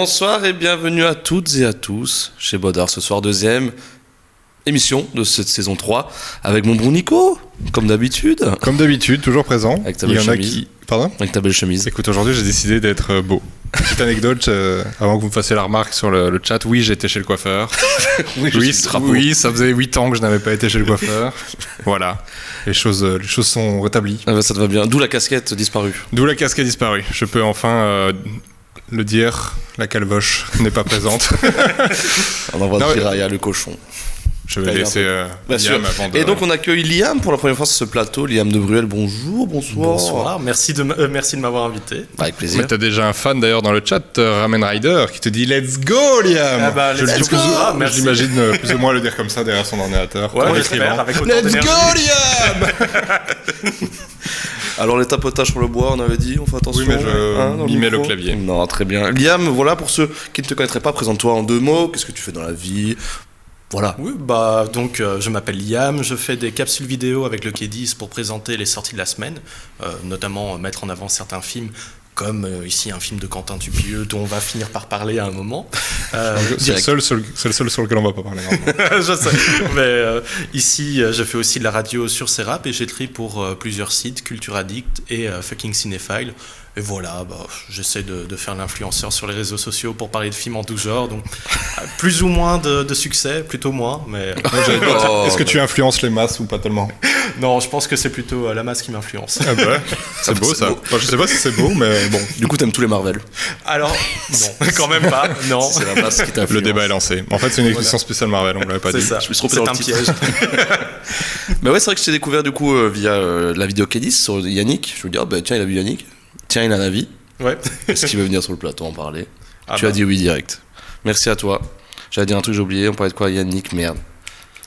bonsoir et bienvenue à toutes et à tous chez Bodard. Ce soir, deuxième émission de cette saison 3 avec mon bon Nico, comme d'habitude. Comme d'habitude, toujours présent. Avec ta belle chemise. Pardon ? Avec ta belle chemise. Écoute, aujourd'hui j'ai décidé d'être beau. Petite anecdote, avant que vous me fassiez la remarque sur le chat, oui, j'étais chez le coiffeur. oui, ça faisait 8 ans que je n'avais pas été chez le coiffeur. Voilà, les choses sont rétablies. Ah bah, ça te va bien, d'où la casquette disparue. D'où la casquette disparue. Je peux enfin le dire, la calvoche n'est pas présente. On envoie Jiraya, le cochon. Je vais laisser Liam avant de... Et donc on accueille Liam pour la première fois sur ce plateau. Liam de Bruel, bonjour, bonsoir. Bonsoir, merci de m'avoir invité. Avec plaisir. Mais t'as déjà un fan d'ailleurs dans le chat, Ramen Rider, qui te dit Let's go Liam. Ah bah, let's go. Je l'imagine plus ou moins le dire comme ça derrière son ordinateur. Ouais, avec autant Let's d'énergie. go Liam. Alors les tapotages sur le bois, on avait dit, on fait attention. Oui, mais je mimais le clavier. Non, très bien. Liam, voilà, pour ceux qui ne te connaîtraient pas, présente-toi en 2 mots. Qu'est-ce que tu fais dans la vie ? Voilà. Oui, donc je m'appelle Liam, je fais des capsules vidéo avec le K10 pour présenter les sorties de la semaine, notamment mettre en avant certains films, comme ici un film de Quentin Dupieux dont on va finir par parler à un moment. C'est le seul sur lequel on va pas parler. Je sais, mais ici je fais aussi de la radio sur Serap et j'écris pour plusieurs sites, Culture Addict et Fucking Cinéphile. Et voilà, j'essaie de faire l'influenceur sur les réseaux sociaux pour parler de films en tout genre, donc plus ou moins de succès, plutôt moins, mais... Est-ce que tu influences les masses ou pas tellement ? Non, je pense que c'est plutôt la masse qui m'influence. Ah bah, c'est beau ça. Enfin, je sais pas si c'est beau, mais bon. Du coup, t'aimes tous les Marvel ? Alors, non, quand même pas, non. C'est la masse qui t'influence. Le débat est lancé. En fait, c'est une édition spéciale Marvel, on me l'avait pas dit. C'est ça, je me suis trompé c'est dans un le titre. piège. Mais ouais, c'est vrai que je t'ai découvert du coup via la vidéo K10 sur Yannick. Je me dis, tiens, il a vu Yannick. Tiens, il a un avis. Ouais. Est-ce qu'il veut venir sur le plateau en parler ? Tu as dit oui direct. Merci à toi. J'allais dire un truc, j'ai oublié. On parlait de quoi ? Yannick, merde.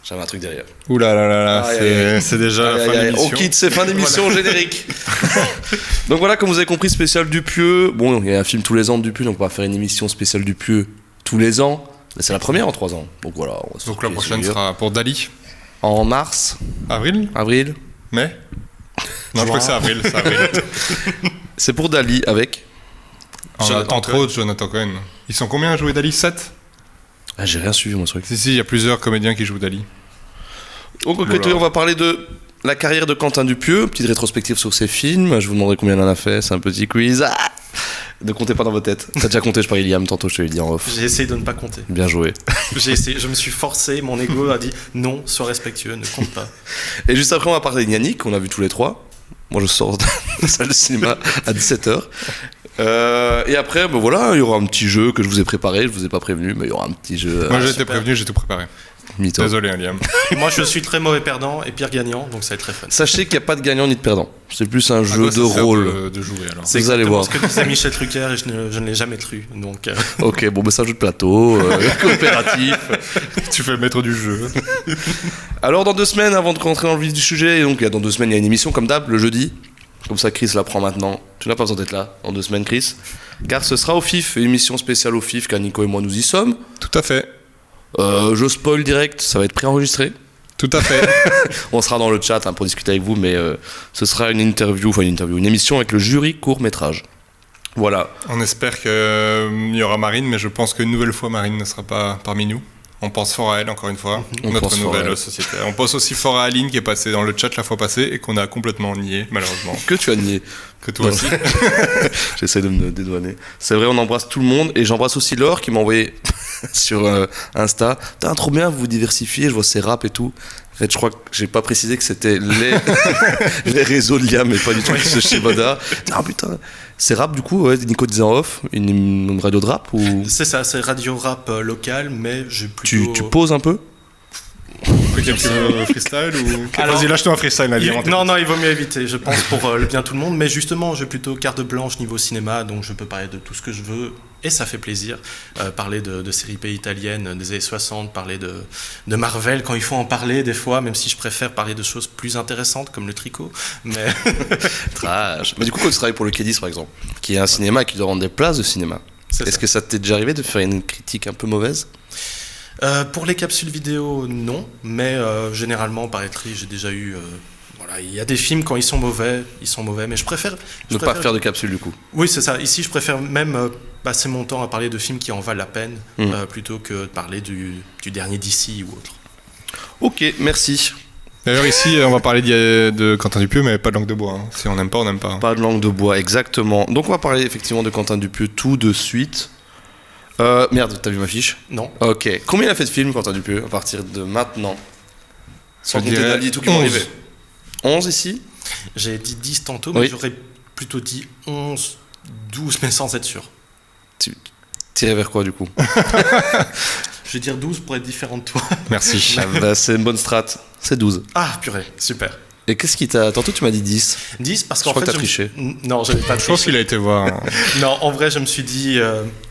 J'avais un truc derrière. Ouh là là là là, c'est déjà la fin d'émission. On quitte, c'est fin d'émission générique. Donc voilà, comme vous avez compris, spécial Dupieux. Bon, il y a un film tous les ans de Dupieux, donc on va faire une émission spéciale Dupieux tous les ans. C'est la première en 3 ans. Donc voilà. Donc la prochaine sera pour Dali. En mars. Avril. Mai. Non, je crois que c'est avril. C'est pour Dali avec... Entre autres, Jonathan Cohen. Ils sont combien à jouer Dali ? 7 ? Ah, j'ai rien suivi, moi, ce truc. Si, il y a plusieurs comédiens qui jouent Dali. Donc, on va parler de la carrière de Quentin Dupieux, petite rétrospective sur ses films. Je vous demanderai combien il en a fait, c'est un petit quiz. Ne comptez pas dans vos têtes. T'as déjà compté, je parie Liam, tantôt je te l'ai dit en off. J'ai essayé de ne pas compter. Bien joué. J'ai essayé, je me suis forcé, mon ego a dit non, sois respectueux, ne compte pas. Et juste après, on va parler de Yannick, qu'on a vu tous les 3. Moi, je sors de la salle de cinéma à 17h. Et après, voilà, il y aura un petit jeu que je vous ai préparé. Je vous ai pas prévenu, mais il y aura un petit jeu. Moi, j'ai été prévenu, j'ai tout préparé. Mytho. Désolé, Liam. Moi, je suis très mauvais perdant et pire gagnant, donc ça va être très fun. Sachez qu'il n'y a pas de gagnant ni de perdant. C'est plus un jeu de rôle. De jouer, alors. C'est vous allez voir. ce que disait Michel Trucker et je ne l'ai jamais cru. Donc, Ok, c'est un jeu de plateau, coopératif. Tu fais le maître du jeu. Alors, dans 2 semaines, avant de rentrer dans le vif du sujet, donc dans 2 semaines, il y a une émission comme d'hab, le jeudi. Comme ça, Chris la prend maintenant. Tu n'as pas besoin d'être là dans 2 semaines, Chris. Car ce sera au FIF, une émission spéciale au FIF, car Nico et moi nous y sommes. Tout à fait. Je spoil direct, ça va être préenregistré. Tout à fait. On sera dans le chat pour discuter avec vous, mais ce sera une émission avec le jury court-métrage. Voilà. On espère qu'il y aura Marine, mais je pense qu'une nouvelle fois, Marine ne sera pas parmi nous. On pense fort à elle, encore une fois, notre nouvelle société. On pense aussi fort à Aline, qui est passée dans le chat la fois passée et qu'on a complètement nié, malheureusement. Que tu as nié. Que toi aussi. J'essaie de me dédouaner. C'est vrai, on embrasse tout le monde. Et j'embrasse aussi Laure qui m'a envoyé sur Insta. T'as trop bien, vous vous diversifiez, je vois ses rap et tout. En fait, je crois que j'ai pas précisé que c'était les réseaux de Liam, mais pas du tout ce chez Boda. Ah putain, c'est rap du coup, ouais, Nico disait en off, une radio de rap ou... C'est ça, c'est radio rap local, mais j'ai plutôt... Tu poses un peu ? Quelques freestyle ou... Alors, vas-y, lâche-toi un freestyle. Non, il vaut mieux éviter, je pense, pour le bien de tout le monde. Mais justement, j'ai plutôt carte blanche niveau cinéma, donc je peux parler de tout ce que je veux. Et ça fait plaisir. Parler de séries pays italiennes des années 60, parler de Marvel quand il faut en parler des fois, même si je préfère parler de choses plus intéressantes comme le tricot. Mais, Trash. Mais du coup, quand tu travailles pour le K10 par exemple, qui est un cinéma qui doit rendre des places de cinéma, est-ce que ça t'est déjà arrivé de faire une critique un peu mauvaise ? Pour les capsules vidéo, non, mais généralement par écrit, j'ai déjà eu voilà, il y a des films quand ils sont mauvais, mais je préfère... Pas faire de capsule du coup. Oui, c'est ça. Ici, je préfère même passer mon temps à parler de films qui en valent la peine, plutôt que de parler du dernier DC ou autre. Ok, merci. D'ailleurs, ici, on va parler de Quentin Dupieux, mais pas de langue de bois. Hein. Si on n'aime pas, on n'aime pas. Pas de langue de bois, exactement. Donc on va parler effectivement de Quentin Dupieux tout de suite. Merde, t'as vu ma fiche? Non. Ok. Combien il a fait de films, Quentin Dupieux, à partir de maintenant? Sans compter Dali et tout qui vont arriver. 11 ici? J'ai dit 10 tantôt, mais j'aurais plutôt dit 11, 12, mais sans être sûr. Tu tirais vers quoi du coup? Je vais dire 12 pour être différent de toi. Merci. C'est une bonne strat. C'est 12. Ah, purée, super. Et qu'est-ce qui t'a... Tantôt tu m'as dit 10. 10 parce Je qu'en crois fait... que t'as triché. Non, je n'avais pas triché. Je pense qu'il a été voir. Non, en vrai, je me suis dit...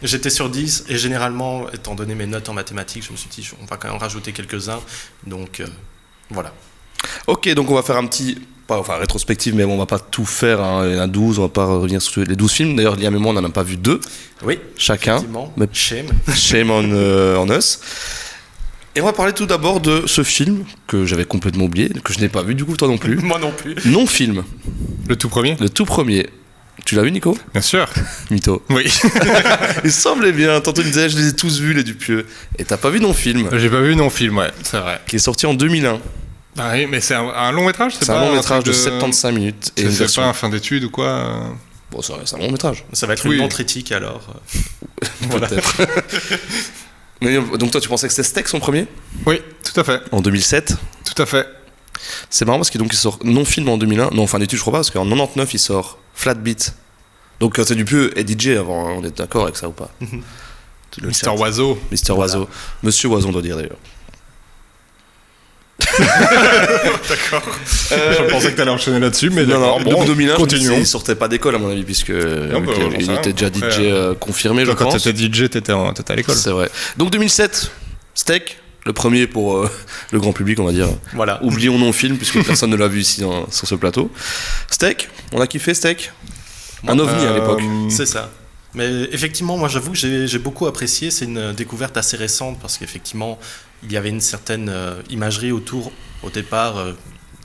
j'étais sur 10 et généralement, étant donné mes notes en mathématiques, je me suis dit on va quand même rajouter quelques-uns. Donc, voilà. Ok, donc on va faire un petit... rétrospective, mais bon, on va pas tout faire. Hein. Il y en a 12, on va pas revenir sur les 12 films. D'ailleurs, Liam et moi, on n'en a pas vu 2. Oui, chacun. Mais... Shame on us. Et on va parler tout d'abord de ce film que j'avais complètement oublié, que je n'ai pas vu, du coup, toi non plus. Moi non plus. Non-film. Le tout premier? Le tout premier. Tu l'as vu, Nico? Bien sûr. Mytho. Oui. Il semblait bien. Tantôt, il me disait, je les ai tous vus, les Dupieux. Et t'as pas vu non-film? J'ai pas vu non-film, ouais, c'est vrai. Qui est sorti en 2001. Ah oui, mais c'est un long métrage, c'est un long métrage de 75 minutes. Et c'est pas un fin d'études ou quoi? Bon, c'est un long métrage. Ça va être une non-critique alors. Peut-être. Mais, donc toi, tu pensais que c'était Steak son premier? Oui, tout à fait. En 2007? Tout à fait. C'est marrant parce qu'il sort non-film en 2001. Non, fin d'études, je crois pas, parce qu'en 99, il sort Flat Beat. Donc Quentin Dupieux est DJ avant, hein, on est d'accord avec ça ou pas? Mister Oiseau. Mister Oiseau. Monsieur Oiseau, on doit dire d'ailleurs. D'accord. Je pensais que t'allais enchaîner là-dessus, mais non, bon, 2001, continuons. Il sortait pas d'école à mon avis, puisque il était déjà DJ confirmé, je pense. Quand t'étais DJ, t'étais à l'école. C'est vrai. Donc 2007, Steak, le premier pour le grand public, on va dire. Voilà. Oublions non-film, puisque personne ne l'a vu ici sur ce plateau. Steak, on a kiffé Steak. Un ovni à l'époque. C'est ça. Mais effectivement, moi j'avoue que j'ai beaucoup apprécié. C'est une découverte assez récente parce qu'effectivement, il y avait une certaine imagerie autour. Au départ,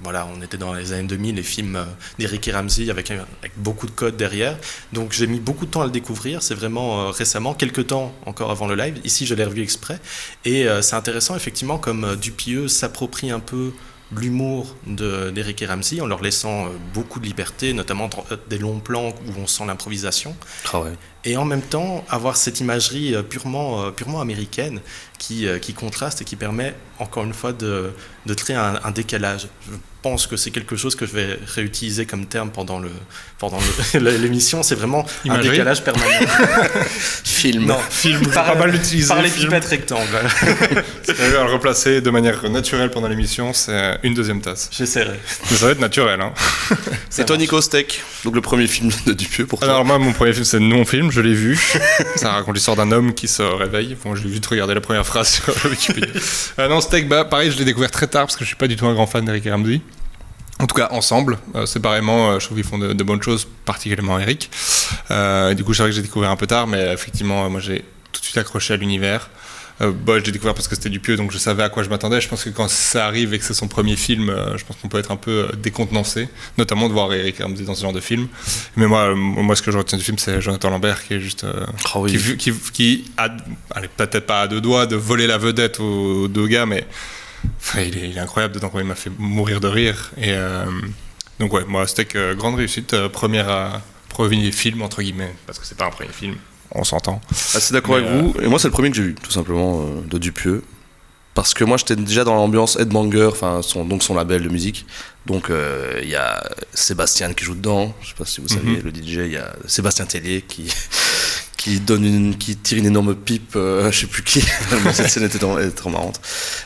voilà, on était dans les années 2000, les films d'Eric et Ramsey avec beaucoup de codes derrière. Donc j'ai mis beaucoup de temps à le découvrir. C'est vraiment récemment, quelques temps encore avant le live. Ici, je l'ai revu exprès. Et c'est intéressant, effectivement, comme Dupieux s'approprie un peu l'humour d'Eric et Ramsey en leur laissant beaucoup de liberté, notamment des longs plans où on sent l'improvisation. Ah ouais. Et en même temps, avoir cette imagerie purement américaine qui contraste et qui permet, encore une fois, de créer un décalage. Je pense que c'est quelque chose que je vais réutiliser comme terme pendant l'émission. C'est vraiment imagerie. Un décalage permanent. Film. Non, film. Pas mal l'utiliser. Par les pipettes rectangles. Si t'arrives à le replacer de manière naturelle pendant l'émission, c'est une deuxième tasse. J'essaierai. Mais ça va être naturel, hein. C'est toi, Nico, Steak, donc le premier film de Dupieux pour toi. Alors moi, mon premier film, c'est non-film, je l'ai vu. Ça raconte l'histoire d'un homme qui se réveille. Bon, je l'ai vite regardé la première phrase sur Wikipédia. Non, Steak, pareil, je l'ai découvert très tard parce que je suis pas du tout un grand fan d'Eric et Ramsey. En tout cas, ensemble, séparément, je trouve qu'ils font de bonnes choses, particulièrement Eric. Du coup, c'est vrai que j'ai découvert un peu tard, mais effectivement, moi, j'ai tout de suite accroché à l'univers. Je l'ai découvert parce que c'était Dupieux, donc je savais à quoi je m'attendais. Je pense que quand ça arrive et que c'est son premier film, je pense qu'on peut être un peu décontenancé, notamment de voir Eric Ramsey dans ce genre de film. Mais moi, ce que je retiens du film, c'est Jonathan Lambert qui est juste qui a, allez, peut-être pas à deux doigts de voler la vedette aux deux gars, mais enfin, il est incroyable dedans. Il m'a fait mourir de rire. Et donc ouais, moi, c'était grande réussite, premier film entre guillemets, parce que c'est pas un premier film. On s'entend. Assez d'accord avec vous. Et moi, c'est le premier que j'ai vu, tout simplement, de Dupieux. Parce que moi, j'étais déjà dans l'ambiance Headbanger, enfin, son label de musique. Donc, il y a Sébastien qui joue dedans. Je sais pas si vous savez, le DJ. Il y a Sébastien Tellier qui tire une énorme pipe, je sais plus qui. Cette scène était trop marrante.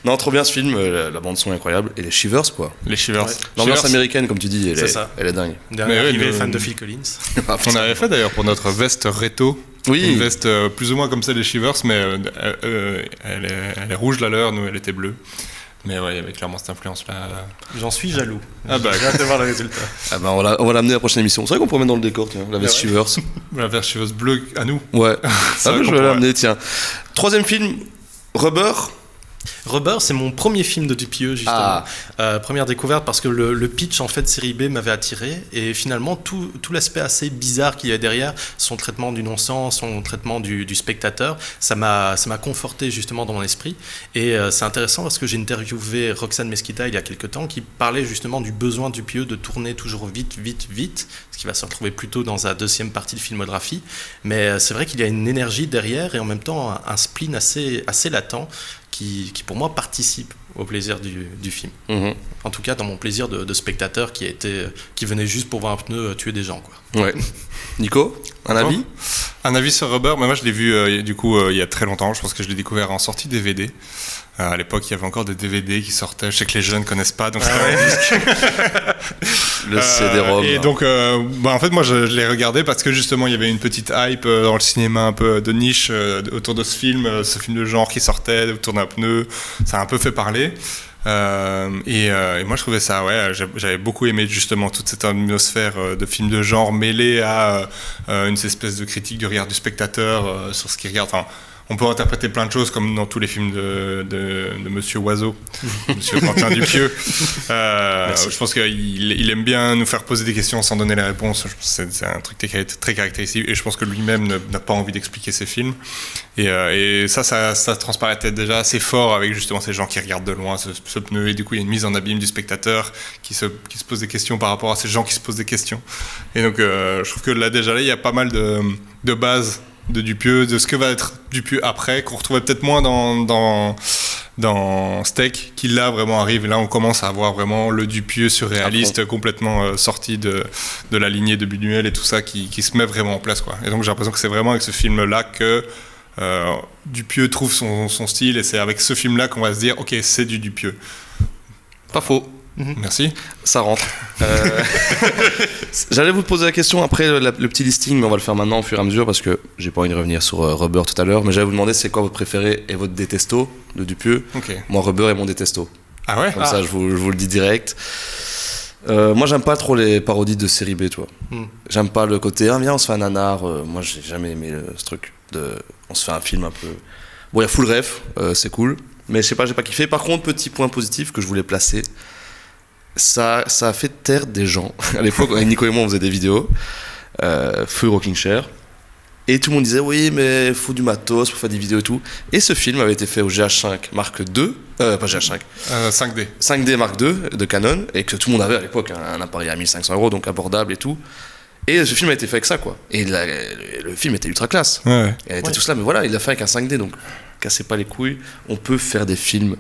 Non, trop bien ce film. La bande-son est incroyable. Et les Shivers, quoi. Les Shivers. Ouais. L'ambiance américaine, comme tu dis, elle est dingue. Dernier fan de Phil Collins. On avait fait d'ailleurs pour notre veste Reto. Oui. Une veste plus ou moins comme celle des Shivers, mais elle est rouge la leur, nous elle était bleue. Mais ouais, il y avait clairement cette influence-là. J'en suis jaloux. Ah bah, j'ai hâte de voir le résultat. Ah bah, on va l'amener à la prochaine émission. C'est vrai qu'on pourrait mettre dans le décor, tiens, la veste Shivers. La veste Shivers bleue à nous. Ouais. Je vais l'amener, tiens. Troisième film, Rubber. Rubber, c'est mon premier film de Dupieux, justement. Première découverte, parce que le pitch, en fait, série B m'avait attiré. Et finalement, tout l'aspect assez bizarre qu'il y a derrière, son traitement du non-sens, son traitement du spectateur, ça m'a conforté, justement, dans mon esprit. Et c'est intéressant parce que j'ai interviewé Roxane Mesquita il y a quelques temps, qui parlait justement du besoin de Dupieux de tourner toujours vite, ce qui va se retrouver plutôt dans la deuxième partie de filmographie. Mais c'est vrai qu'il y a une énergie derrière et en même temps un spleen assez latent qui pour moi participe au plaisir du film. En tout cas dans mon plaisir de spectateur qui venait juste pour voir un pneu tuer des gens, quoi. Ouais. Nico, un avis? Un avis sur Rubber, mais moi je l'ai vu du coup il y a très longtemps. Je pense que je l'ai découvert en sortie DVD. À l'époque, il y avait encore des DVD qui sortaient. Je sais que les jeunes ne connaissent pas, donc c'était un disque. Le CD-ROM. Et donc, en fait, moi, je l'ai regardé parce que justement, il y avait une petite hype dans le cinéma un peu de niche autour de ce film de genre qui sortait autour d'un pneu. Ça a un peu fait parler. Et moi, je trouvais ça, j'avais beaucoup aimé justement toute cette atmosphère de film de genre mêlée à une espèce de critique du regard du spectateur sur ce qu'il regarde. Enfin, on peut interpréter plein de choses comme dans tous les films de Monsieur Oiseau, Monsieur Quentin Dupieux. Je pense qu'il aime bien nous faire poser des questions sans donner les réponses. Je pense que c'est un truc très caractéristique et je pense que lui-même n'a pas envie d'expliquer ses films. Et ça transparaît déjà assez fort avec justement ces gens qui regardent de loin ce pneu et du coup il y a une mise en abîme du spectateur qui se pose des questions par rapport à ces gens qui se posent des questions. Et donc je trouve que là il y a pas mal de bases de Dupieux, de ce que va être Dupieux après, qu'on retrouvait peut-être moins dans Steak, qui là vraiment arrive. Et là, on commence à avoir vraiment le Dupieux surréaliste, complètement sorti de la lignée de Buñuel et tout ça, qui se met vraiment en place, quoi. Et donc, j'ai l'impression que c'est vraiment avec ce film-là que Dupieux trouve son style, et c'est avec ce film-là qu'on va se dire, ok, c'est du Dupieux. Pas faux. Merci. Ça rentre. J'allais vous poser la question après le petit listing, mais on va le faire maintenant au fur et à mesure parce que j'ai pas envie de revenir sur Rubber tout à l'heure. Mais j'allais vous demander c'est quoi votre préféré et votre détesto de Dupieux. Okay. Moi, Rubber est mon détesto. Ah ouais? Comme ça, je vous le dis direct. Moi, j'aime pas trop les parodies de série B, tu vois. J'aime pas le côté viens, on se fait un nanar. Moi, j'ai jamais aimé ce truc on se fait un film un peu. Bon, il y a Full Ref, c'est cool, mais je sais pas, j'ai pas kiffé. Par contre, petit point positif que je voulais placer. Ça a fait taire des gens. À l'époque, Nico et moi, on faisait des vidéos, Feu Rocking Chair, et tout le monde disait oui, mais faut du matos pour faire des vidéos et tout. Et ce film avait été fait au GH5 Mark II, pas GH5, 5D. 5D Mark II de Canon, et que tout le monde avait à l'époque un appareil à 1500 €, donc abordable et tout. Et ce film a été fait avec ça, quoi. Et le film était ultra classe. Ouais. Et était tout cela, mais voilà, il l'a fait avec un 5D, donc cassez pas les couilles. On peut faire des films.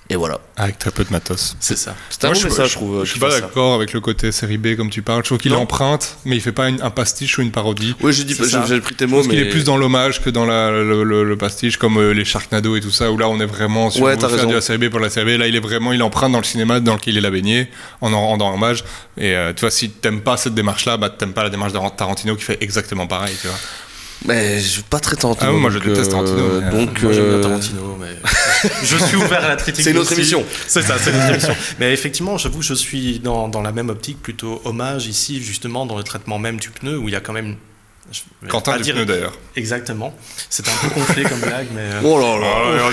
Et voilà. Avec très peu de matos. C'est ça. C'est un bon message, je trouve. Je suis pas d'accord avec le côté série B comme tu parles. Je trouve qu'il emprunte, mais il fait pas un pastiche ou une parodie. Oui, j'ai pris tes mots, mais qu'il est plus dans l'hommage que dans le pastiche, comme les Sharknado et tout ça, où là on est vraiment sur faire de la série B pour la série B. Là, il emprunte dans le cinéma dans lequel il a baigné, en rendant hommage. Et tu vois, si t'aimes pas cette démarche-là, t'aimes pas la démarche de Tarantino qui fait exactement pareil, tu vois. Mais je suis pas très Tarantino. Moi je déteste Tarantino. Donc moi j'aime bien Tarantino, mais je suis ouvert à la critique. C'est une autre émission. C'est ça, c'est une autre émission. Mais effectivement, j'avoue, je suis dans la même optique, plutôt hommage ici, justement, dans le traitement même du pneu, où il y a quand même. Quentin Dupieux d'ailleurs. Exactement. C'était un peu gonflé comme blague, mais. Oh là là,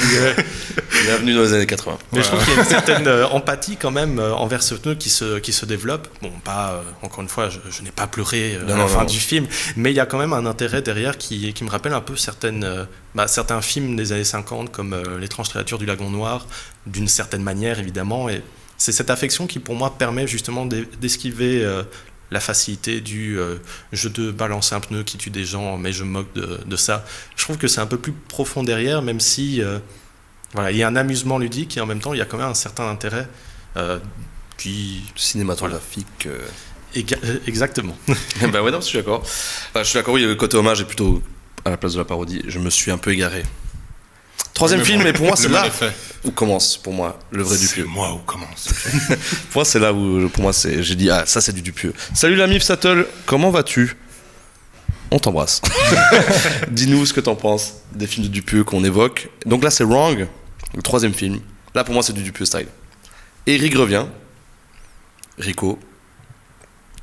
bienvenue dans les années 80. Mais je trouve qu'il y a une certaine empathie quand même envers ce pneu qui se développe. Bon, pas encore une fois, je n'ai pas pleuré à la fin du film, mais il y a quand même un intérêt derrière qui me rappelle un peu certains films des années 50 comme L'étrange créature du lagon noir, d'une certaine manière évidemment. Et c'est cette affection qui pour moi permet justement d'esquiver la facilité du je te balance un pneu qui tue des gens, mais je me moque de ça. Je trouve que c'est un peu plus profond derrière, même si il y a un amusement ludique et en même temps il y a quand même un certain intérêt cinématographique. Exactement. Ben ouais, non, je suis d'accord. Je suis d'accord, oui, le côté hommage est plutôt à la place de la parodie. Je me suis un peu égaré. Troisième film, et pour moi, c'est là où commence, pour moi, le vrai Dupieux. C'est moi où commence. Pour moi, c'est là où, j'ai dit, ça, c'est du Dupieux. Salut l'ami Sattel, comment vas-tu? On t'embrasse. Dis-nous ce que t'en penses des films de Dupieux qu'on évoque. Donc là, c'est Wrong, le troisième film. Là, pour moi, c'est du Dupieux style. Eric revient. Rico.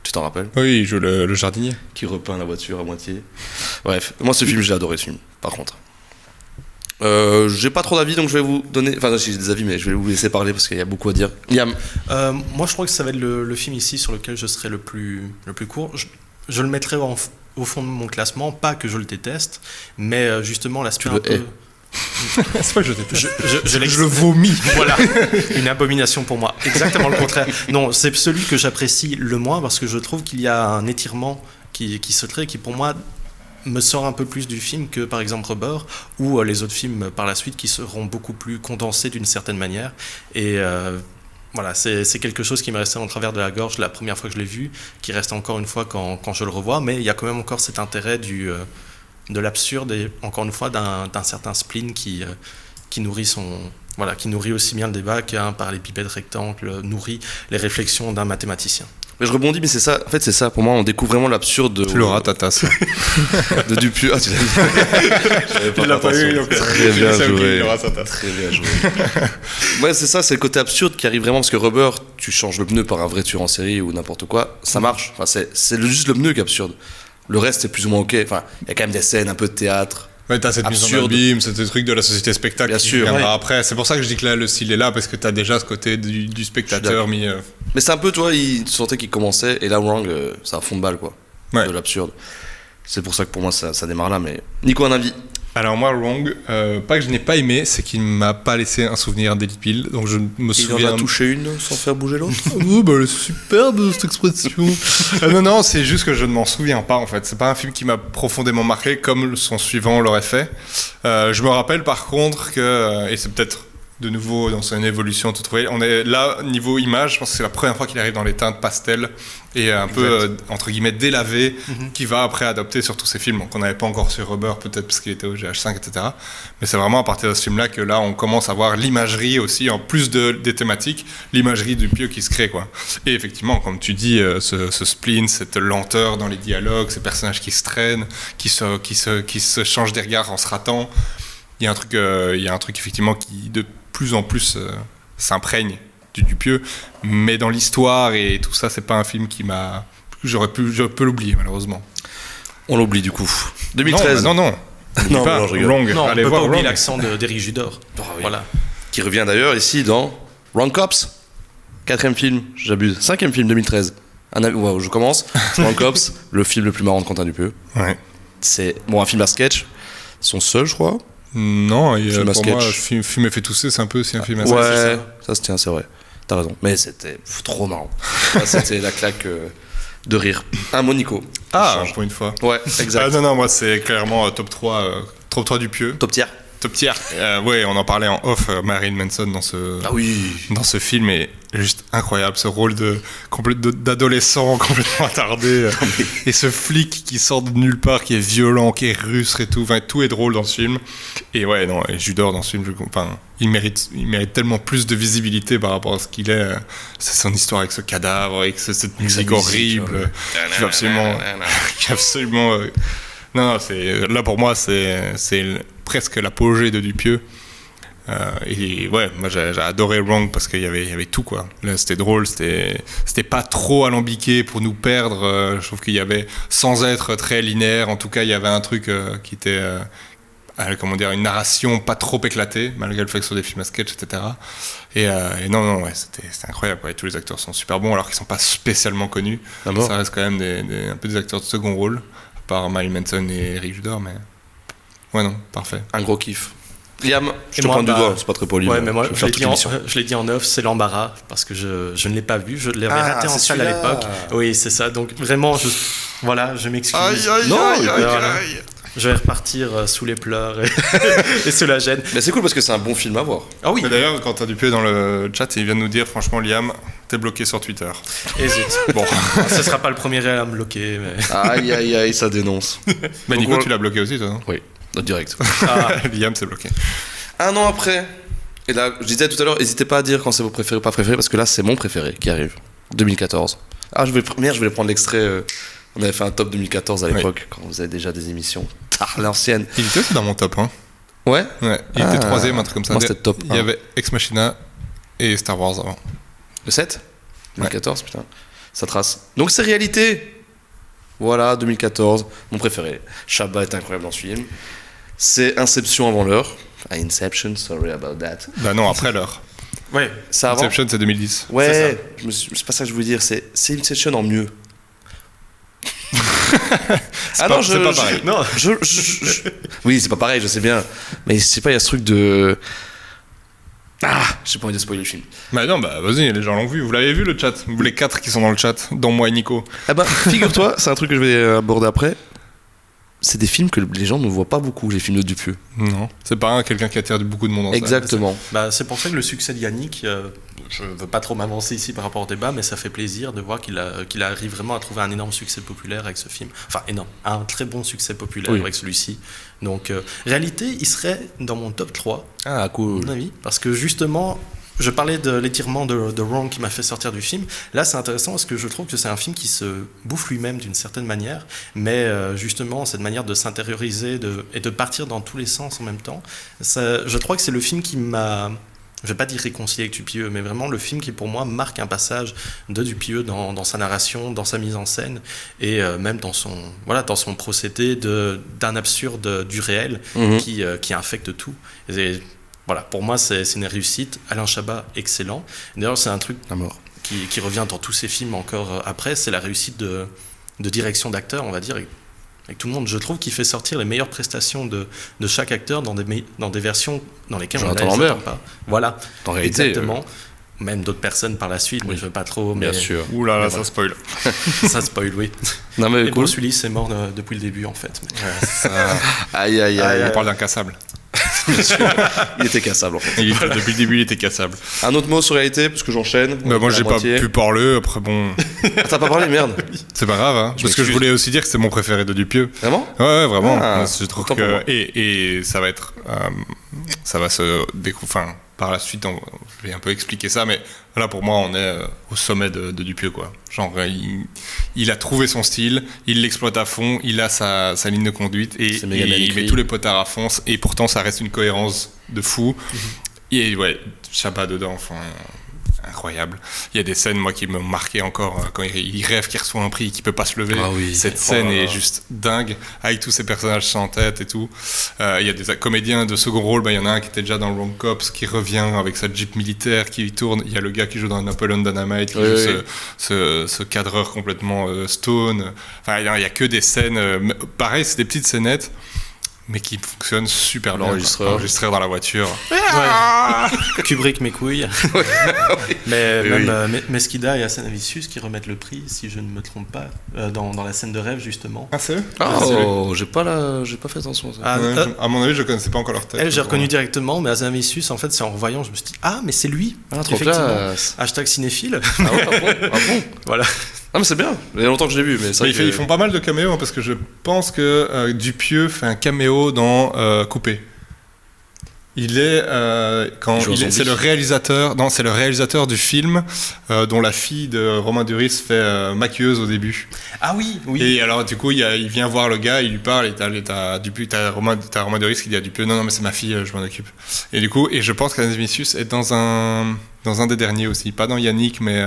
Tu t'en rappelles? Oui, il joue le jardinier. Qui repeint la voiture à moitié. Bref, moi, ce film, j'ai adoré ce film, par contre. J'ai pas trop d'avis, donc je vais vous donner. Enfin, j'ai des avis, mais je vais vous laisser parler parce qu'il y a beaucoup à dire. Liam. Moi, je crois que ça va être le film ici sur lequel je serai le plus court. Je le mettrai au fond de mon classement, pas que je le déteste, mais justement l'aspect un peu. C'est pas que je déteste. Je le vomis. Voilà, une abomination pour moi. Exactement le contraire. Non, c'est celui que j'apprécie le moins parce que je trouve qu'il y a un étirement qui se crée, qui pour moi me sort un peu plus du film que par exemple Rubber ou les autres films par la suite qui seront beaucoup plus condensés d'une certaine manière. Et voilà, c'est quelque chose qui m'est resté en travers de la gorge la première fois que je l'ai vu, qui reste encore une fois quand je le revois, mais il y a quand même encore cet intérêt de l'absurde et encore une fois d'un certain spleen qui nourrit qui nourrit aussi bien le débat qu'un par les pipettes rectangles nourrit les réflexions d'un mathématicien. Mais je rebondis, mais c'est ça, en fait c'est ça, pour moi on découvre vraiment l'absurde. Tu l'auras ta tasse. De Dupieux. Ah, tu l'as dit. Il l'a pas eu, donc très bien joué. Il aura sa tasse. Très bien joué. Ouais, c'est ça, c'est le côté absurde qui arrive vraiment, parce que Rubber, tu changes le pneu par un vrai tueur en série ou n'importe quoi, ça marche. Enfin, c'est juste le pneu qui est absurde. Le reste c'est plus ou moins ok. Enfin, il y a quand même des scènes un peu de théâtre. Ouais, t'as cette mise en abîme, c'est des trucs de la société spectacle. Bien sûr. Ouais. Après, c'est pour ça que je dis que là, le style est là, parce que t'as déjà ce côté du spectateur mis. Mais c'est un peu, toi, tu sentais qu'il commençait, et là, Wrong, c'est un fond de balle, quoi. Ouais. De l'absurde. C'est pour ça que pour moi, ça démarre là, mais. Nico, un avis? Alors, moi, Wrong, pas que je n'ai pas aimé, c'est qu'il m'a pas laissé un souvenir indélébile. Donc, je me souviens. Il en a touché une sans faire bouger l'autre? Oh, bah, superbe cette expression. Non, c'est juste que je ne m'en souviens pas, en fait. C'est pas un film qui m'a profondément marqué, comme son suivant l'aurait fait. Je me rappelle, par contre, que. Et c'est peut-être de nouveau dans son évolution tout trouvé. On est là, niveau image, je pense que c'est la première fois qu'il arrive dans les teintes pastel et un peu, entre guillemets, délavé, qu'il va après adopter sur tous ses films. Donc on n'avait pas encore sur Rubber, peut-être parce qu'il était au GH5, etc. Mais c'est vraiment à partir de ce film-là que là, on commence à voir l'imagerie aussi, en plus des thématiques, l'imagerie du Dupieux qui se crée, quoi. Et effectivement, comme tu dis, ce spleen, cette lenteur dans les dialogues, ces personnages qui se traînent, qui se changent des regards en se ratant. Il y a un truc effectivement qui de plus en plus s'imprègne du Dupieux, mais dans l'histoire et tout ça, c'est pas un film qui m'a. Je peux l'oublier malheureusement. On l'oublie du coup. 2013. Non. Non, pas je rigole. Wrong. Non, allez on peut voir pas oublier Wrong. l'accent d'Éric Judor. Ah oui. Voilà. Qui revient d'ailleurs ici dans Wrong Cops. 4e film, j'abuse. 5e film, 2013. Wow, je commence. Wrong Cops, le film le plus marrant de Quentin Dupieux. Ouais. C'est un film à sketch. Son seul, je crois. Non, Film à pour moi, sketch. Fumer fait tousser, c'est un peu aussi un film à sketch. Ouais, ça se tient, c'est vrai. T'as raison. Mais c'était trop marrant. Ça, c'était la claque de rire. Un mot, Nico. Ah, pour une fois. Ouais, exact. Non, moi c'est clairement top 3 Dupieux. Top tier. Top tier. Ouais, on en parlait en off, Marilyn Manson dans ce film est juste incroyable, ce rôle d'adolescent complètement attardé et ce flic qui sort de nulle part, qui est violent, qui est rustre et tout, enfin, tout est drôle dans ce film. Et ouais, non, et Judor dans ce film, il mérite tellement plus de visibilité par rapport à ce qu'il est. C'est son histoire avec ce cadavre, avec cette musique horrible, qui est absolument non, là pour moi c'est presque l'apogée de Dupieux. Et ouais, moi j'ai adoré Wrong parce qu'il y avait tout, quoi. Là c'était drôle, c'était pas trop alambiqué pour nous perdre. Je trouve qu'il y avait, sans être très linéaire, en tout cas il y avait un truc qui était une narration pas trop éclatée, malgré le fait que ce soit des films à sketch, etc. Et non, ouais, c'était incroyable, quoi. Et tous les acteurs sont super bons alors qu'ils sont pas spécialement connus. Ça reste quand même un peu des acteurs de second rôle, par Marilyn Manson et Eric Judor, mais ouais, non, parfait. Un gros kiff. Liam, je te prends du doigt, c'est pas très poli. Ouais, mais moi, je l'ai dit en off, c'est l'embarras, parce que je ne l'ai pas vu, je l'ai raté en salle à l'époque. Oui, c'est ça, donc vraiment, je m'excuse. Aïe. Je vais repartir sous les pleurs et sous la gêne. Mais c'est cool parce que c'est un bon film à voir. Ah oui. Mais d'ailleurs, quand t'as Dupieux dans le chat, il vient de nous dire, franchement, Liam, t'es bloqué sur Twitter. Hésite. Bon, ce sera pas le premier à me bloquer. Mais... Aïe, ça dénonce. Mais Nico, tu l'as bloqué aussi, toi, non? Oui, direct. Liam s'est bloqué. Un an après, et là, je disais tout à l'heure, n'hésitez pas à dire quand c'est vos préférés ou pas préférés, parce que là, c'est mon préféré qui arrive. 2014. Ah, je vais prendre l'extrait. On avait fait un top 2014 à l'époque, quand vous avez déjà des émissions. L'ancienne. Il était aussi dans mon top 1. Ouais. Il était 3ème, un truc comme ça. Moi, c'était top 1. Il y avait Ex Machina et Star Wars avant. Le 7 2014, putain. Ça trace. Donc, c'est réalité. Voilà, 2014, mon préféré. Chabat est incroyable dans ce film. C'est Inception avant l'heure. Inception, sorry about that. Bah non, après l'heure. Ouais, C'est avant. Inception, c'est 2010. Ouais, c'est pas ça que je voulais dire, c'est Inception en mieux. C'est pas pareil. non, Oui, c'est pas pareil, je sais bien. Mais je sais pas, il y a ce truc de. Ah, j'ai pas envie de spoiler le film. Bah non, bah vas-y, les gens l'ont vu. Vous l'avez vu le chat? Vous les 4 qui sont dans le chat, dont moi et Nico. Ah bah, figure-toi, c'est un truc que je vais aborder après. C'est des films que les gens ne voient pas beaucoup, les films de Dupieux. Non, c'est pas quelqu'un qui attire beaucoup de monde en salle. Exactement. c'est pour ça que le succès de Yannick, je veux pas trop m'avancer ici par rapport au débat, mais ça fait plaisir de voir qu'il arrive vraiment à trouver un énorme succès populaire avec ce film. Enfin, énorme, un très bon succès populaire avec celui-ci. Donc, réalité, il serait dans mon top 3, Ah, cool. à mon avis, parce que justement, je parlais de l'étirement de Wrong qui m'a fait sortir du film. Là, c'est intéressant parce que je trouve que c'est un film qui se bouffe lui-même d'une certaine manière, mais justement, cette manière de s'intérioriser et de partir dans tous les sens en même temps, je crois que c'est le film qui m'a... Je vais pas dire réconcilié avec Dupieux, mais vraiment le film qui pour moi marque un passage de Dupieux dans sa narration, dans sa mise en scène et même dans son procédé d'un absurde du réel qui infecte tout. Et voilà, pour moi c'est une réussite. Alain Chabat, excellent. D'ailleurs c'est un truc qui revient dans tous ses films encore après, c'est la réussite de direction d'acteur, on va dire, avec tout le monde. Je trouve qu'il fait sortir les meilleures prestations de chaque acteur dans des versions dans lesquelles on ne les attend pas. Voilà, En réalité, exactement. Même d'autres personnes par la suite, mais je ne veux pas trop. Bien sûr. Ouh là là, Mais ça spoil. Ça spoil, oui. Non mais Et cool. Bruce Willis est mort depuis le début en fait. Aïe aïe aïe. On parle d'un cassable. Il était cassable en fait. Depuis le début, il était cassable. Un autre mot sur réalité, parce que j'enchaîne. Bah, moi, j'ai pas pu parler. Après, bon, Ah, t'as pas parlé, merde. c'est pas grave, hein. Parce que je voulais aussi dire que c'est mon préféré de Dupieux. Vraiment? Ouais, vraiment. Ah, Je trouve autant pour moi. que et ça va être, ça va se découvrir. Enfin, par la suite, je vais un peu expliquer ça, mais là, pour moi, on est au sommet de Dupieux, quoi. Genre, il a trouvé son style, il l'exploite à fond, il a sa ligne de conduite et C'est méga bien il écrit. met tous les potards à fond. Et pourtant, ça reste une cohérence de fou. Et ouais, Chabat dedans, enfin, incroyable. Il y a des scènes, moi, qui m'ont marqué encore quand il rêve qu'il reçoit un prix et qu'il peut pas se lever. Ah oui. Cette scène est juste dingue, avec tous ces personnages sans tête et tout. Il y a des comédiens de second rôle, il y en a un qui était déjà dans Wrong Cops, qui revient avec sa Jeep militaire, qui tourne. Il y a le gars qui joue dans Napoleon Dynamite, qui joue ce cadreur complètement stone. Enfin, il y a que des scènes. Pareil, c'est des petites scénettes, mais qui fonctionnent super bien. Enregistreur dans la voiture. Kubrick, mes couilles. Mais même Mesquida et Hazanavicius qui remettent le prix, si je ne me trompe pas, dans la scène de rêve, justement. Ah, c'est eux? Oh, j'ai pas fait attention à ça. Ah, À mon avis, je connaissais pas encore leur tête. elle, j'ai reconnu directement, mais Hazanavicius, en fait, c'est en revoyant, je me suis dit, ah, mais c'est lui. Ah, trop Effectivement. classe. Hashtag cinéphile. Ah ouais, ah bon. Voilà. Ah mais c'est bien, il y a longtemps que je l'ai vu, mais ça. Mais ils font pas mal de caméos, hein, parce que je pense que Dupieux fait un caméo dans Coupé. Il est c'est le réalisateur. Non, c'est le réalisateur du film dont la fille de Romain Duris fait maquilleuse au début. Ah oui, oui. Et alors du coup, il vient voir le gars, il lui parle et t'as Romain Duris qui dit à Dupieux, non mais c'est ma fille, je m'en occupe. Et du coup, je pense qu'Azanavicius est dans un des derniers aussi, pas dans Yannick, mais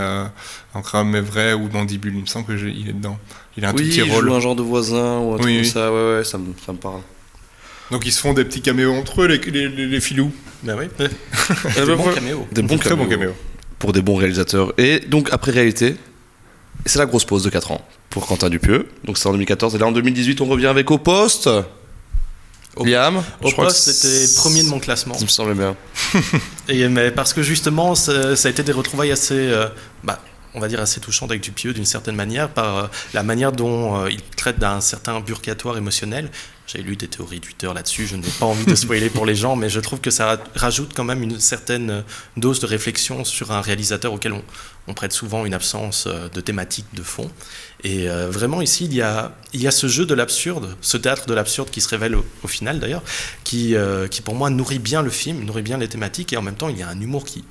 en Crame mais vrai ou Mandibule. Il me semble qu'il est dedans. Il a un tout petit il rôle. joue un genre de voisin ou un truc comme ça. Ouais, ça me parle. Donc ils se font des petits caméos entre eux, les filous. Ben oui. Des Des bons caméos. Des bons Très bons caméos. caméos. Pour des bons réalisateurs. Et donc après réalité, c'est la grosse pause de 4 ans pour Quentin Dupieux. Donc c'est en 2014 et là en 2018 on revient avec Au Poste. Liam, Au je crois poste, que c'était premier de mon classement. Ça me semblait bien. Mais parce que justement, ça a été des retrouvailles assez, on va dire assez touchantes avec Dupieux d'une certaine manière, par la manière dont il traite d'un certain purgatoire émotionnel. J'ai lu des théories Twitter là-dessus, je n'ai pas envie de spoiler pour les gens, mais je trouve que ça rajoute quand même une certaine dose de réflexion sur un réalisateur auquel on prête souvent une absence de thématique de fond. Et vraiment ici, il y a ce jeu de l'absurde, ce théâtre de l'absurde qui se révèle au final d'ailleurs, qui pour moi nourrit bien le film, nourrit bien les thématiques, et en même temps il y a un humour qui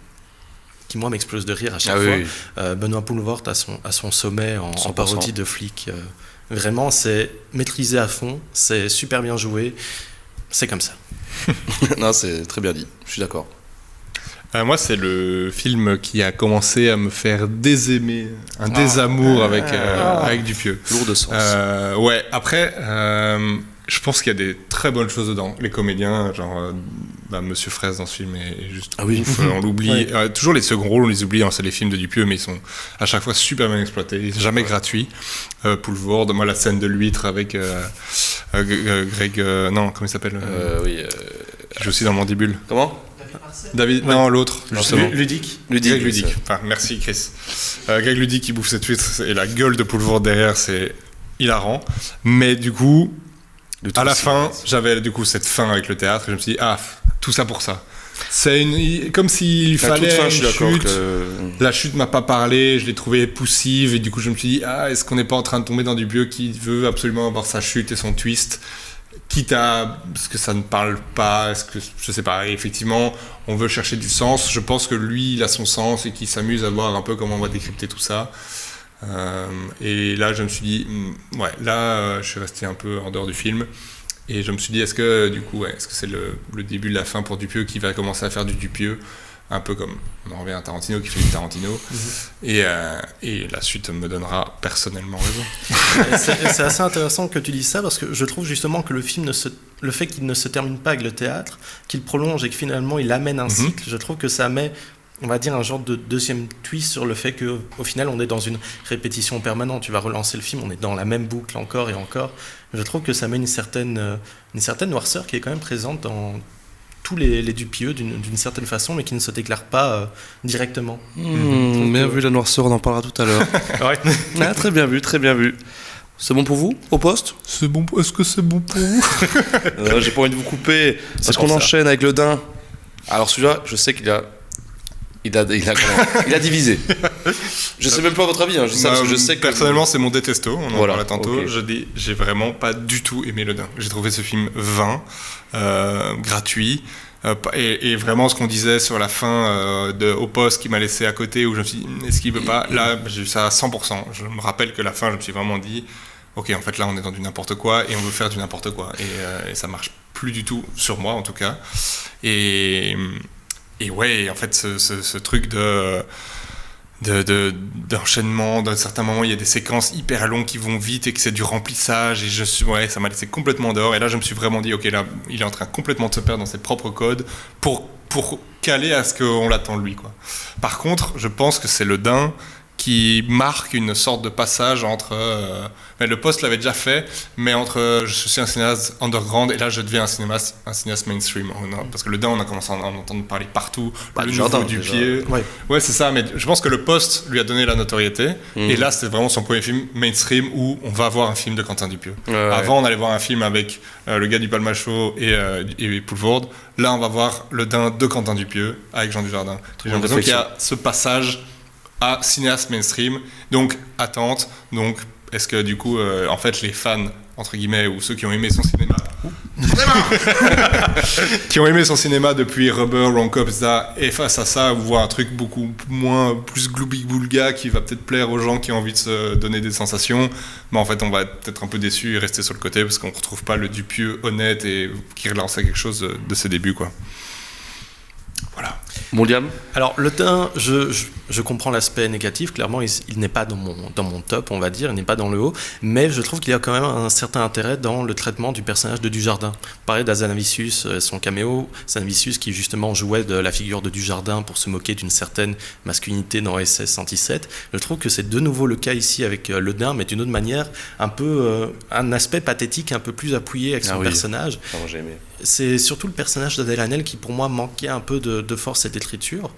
moi m'explose de rire à chaque fois. Oui. Benoît Poulvord à son sommet en parodie de flic. Vraiment, c'est maîtrisé à fond, c'est super bien joué, c'est comme ça. Non, c'est très bien dit, je suis d'accord. Moi, c'est le film qui a commencé à me faire désaimer, désamour avec Dupieux. Lourd de sens. Ouais, après, je pense qu'il y a des très bonnes choses dedans. Les comédiens, genre Monsieur Fraisse dans ce film est juste ouf. On l'oublie. Toujours les seconds rôles, on les oublie. C'est les films de Dupieux, mais ils sont à chaque fois super bien exploités. Jamais gratuits. Poulvord, moi la scène de l'huître avec Greg. Non, comment il s'appelle qui joue aussi dans Mandibule. Comment David, non, l'autre, justement. Ludique. Greg Ludic. Enfin, merci Chris. Greg Ludic qui bouffe cette huître et la gueule de Poulvord derrière, c'est hilarant. Mais du coup, à la fin, j'avais du coup cette fin avec le théâtre et je me suis dit, tout ça pour ça. C'est comme s'il fallait une chute. La chute m'a pas parlé, je l'ai trouvée poussive et du coup je me suis dit, est-ce qu'on n'est pas en train de tomber dans du Dupieux qui veut absolument avoir sa chute et son twist, quitte à ce que ça ne parle pas, est-ce que je sais pas, et effectivement on veut chercher du sens. Je pense que lui il a son sens et qu'il s'amuse à voir un peu comment on va décrypter tout ça. Et là je me suis dit je suis resté un peu en dehors du film et je me suis dit est-ce que c'est le début de la fin pour Dupieux qui va commencer à faire du Dupieux, un peu comme on en revient à Tarantino qui fait du Tarantino. Et la suite me donnera personnellement raison. C'est assez intéressant que tu dises ça parce que je trouve justement que le fait qu'il ne se termine pas avec le théâtre, qu'il prolonge et que finalement il amène un cycle, je trouve que ça met, on va dire, un genre de deuxième twist sur le fait qu'au final on est dans une répétition permanente. Tu vas relancer le film, on est dans la même boucle encore et encore. Je trouve que ça met une certaine noirceur qui est quand même présente dans tous les Dupieux d'une certaine façon, mais qui ne se déclare pas directement. Bien vu la noirceur, on en parlera tout à l'heure. Très bien vu, très bien vu. C'est bon pour vous, au poste ? C'est bon. Est-ce que c'est bon pour vous ? J'ai pas envie de vous couper. Est-ce qu'on enchaîne avec le Dain ? Alors celui-là, je sais qu'il a... Il a divisé. Je sais même pas votre avis. Je sais que personnellement, c'est mon détesto. On en parlait tantôt. Okay. J'ai vraiment pas du tout aimé le Dain. J'ai trouvé ce film vain, gratuit. Et vraiment, ce qu'on disait sur la fin au poste qui m'a laissé à côté, où je me suis dit, est-ce qu'il veut pas ? Là, j'ai eu ça à 100%. Je me rappelle que la fin, je me suis vraiment dit, ok, en fait, là, on est dans du n'importe quoi et on veut faire du n'importe quoi. Et ça marche plus du tout sur moi, en tout cas. Et ouais, en fait, ce truc d'enchaînement, d'un certain moment, il y a des séquences hyper longues qui vont vite et que c'est du remplissage, et ça m'a laissé complètement dehors. Et là, je me suis vraiment dit, ok, là, il est en train complètement de se perdre dans ses propres codes pour caler à ce qu'on l'attend de lui, quoi. Par contre, je pense que c'est le Dain qui marque une sorte de passage entre... le poste l'avait déjà fait, mais entre je suis un cinéaste underground et là je deviens un cinéaste mainstream. Parce que le Dain, on a commencé à en entendre parler partout. Le jardin, du pied. Ouais, c'est ça, mais je pense que le poste lui a donné la notoriété. Et là, c'était vraiment son premier film mainstream où on va voir un film de Quentin Dupieux. Avant, on allait voir un film avec le gars du Palmachot et Poulvord. Là, on va voir le Dain de Quentin Dupieux avec Jean Dujardin. J'ai l'impression qu'il y a ce passage à cinéaste mainstream, donc attente, donc est-ce que du coup, en fait, les fans, entre guillemets, ou ceux qui ont aimé son cinéma, qui ont aimé son cinéma depuis Rubber, Wrong Cop, etc., et face à ça, vous voyez un truc beaucoup plus gloubi-boulga qui va peut-être plaire aux gens qui ont envie de se donner des sensations, mais en fait, on va être peut-être un peu déçus et rester sur le côté parce qu'on ne retrouve pas le Dupieux honnête et qui relançait quelque chose de ses débuts, quoi. Voilà. Mon Liam ? Alors, le Dain, je comprends l'aspect négatif. Clairement, il n'est pas dans mon top, on va dire. Il n'est pas dans le haut. Mais je trouve qu'il y a quand même un certain intérêt dans le traitement du personnage de Dujardin. Pareil d'Azanavicius, son caméo. Azanavicius qui, justement, jouait de la figure de Dujardin pour se moquer d'une certaine masculinité dans SS 117. Je trouve que c'est de nouveau le cas ici avec le Dain, mais d'une autre manière, un peu un aspect pathétique un peu plus appuyé avec son personnage. Moi, j'ai aimé. C'est surtout le personnage d'Adèle Haenel qui, pour moi, manquait un peu de force et d'écriture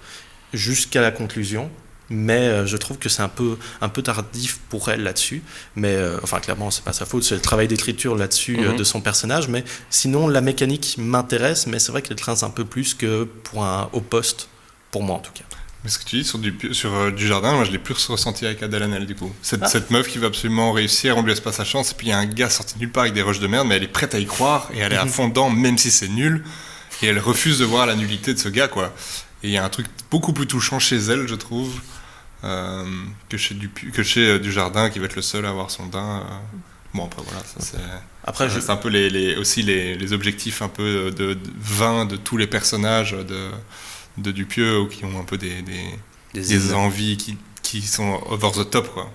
jusqu'à la conclusion. Mais je trouve que c'est un peu tardif pour elle là-dessus. Mais clairement, c'est pas sa faute. C'est le travail d'écriture là-dessus de son personnage. Mais sinon, la mécanique m'intéresse. Mais c'est vrai qu'elle trince un peu plus que pour un haut poste, pour moi en tout cas. Mais ce que tu dis sur Dujardin, moi je l'ai plus ressenti avec Adèle Haenel du coup. Cette meuf qui va absolument réussir, on lui laisse pas sa chance, et puis il y a un gars sorti nulle part avec des rushs de merde, mais elle est prête à y croire, et elle est à fond dedans, même si c'est nul, et elle refuse de voir la nullité de ce gars, quoi. Et il y a un truc beaucoup plus touchant chez elle, je trouve, que chez Dujardin, qui va être le seul à avoir son Dain. Bon, après voilà, ça c'est... Après, c'est un peu aussi les objectifs un peu de vains de tous les personnages de Dupieux, ou qui ont un peu des envies qui sont over the top, quoi.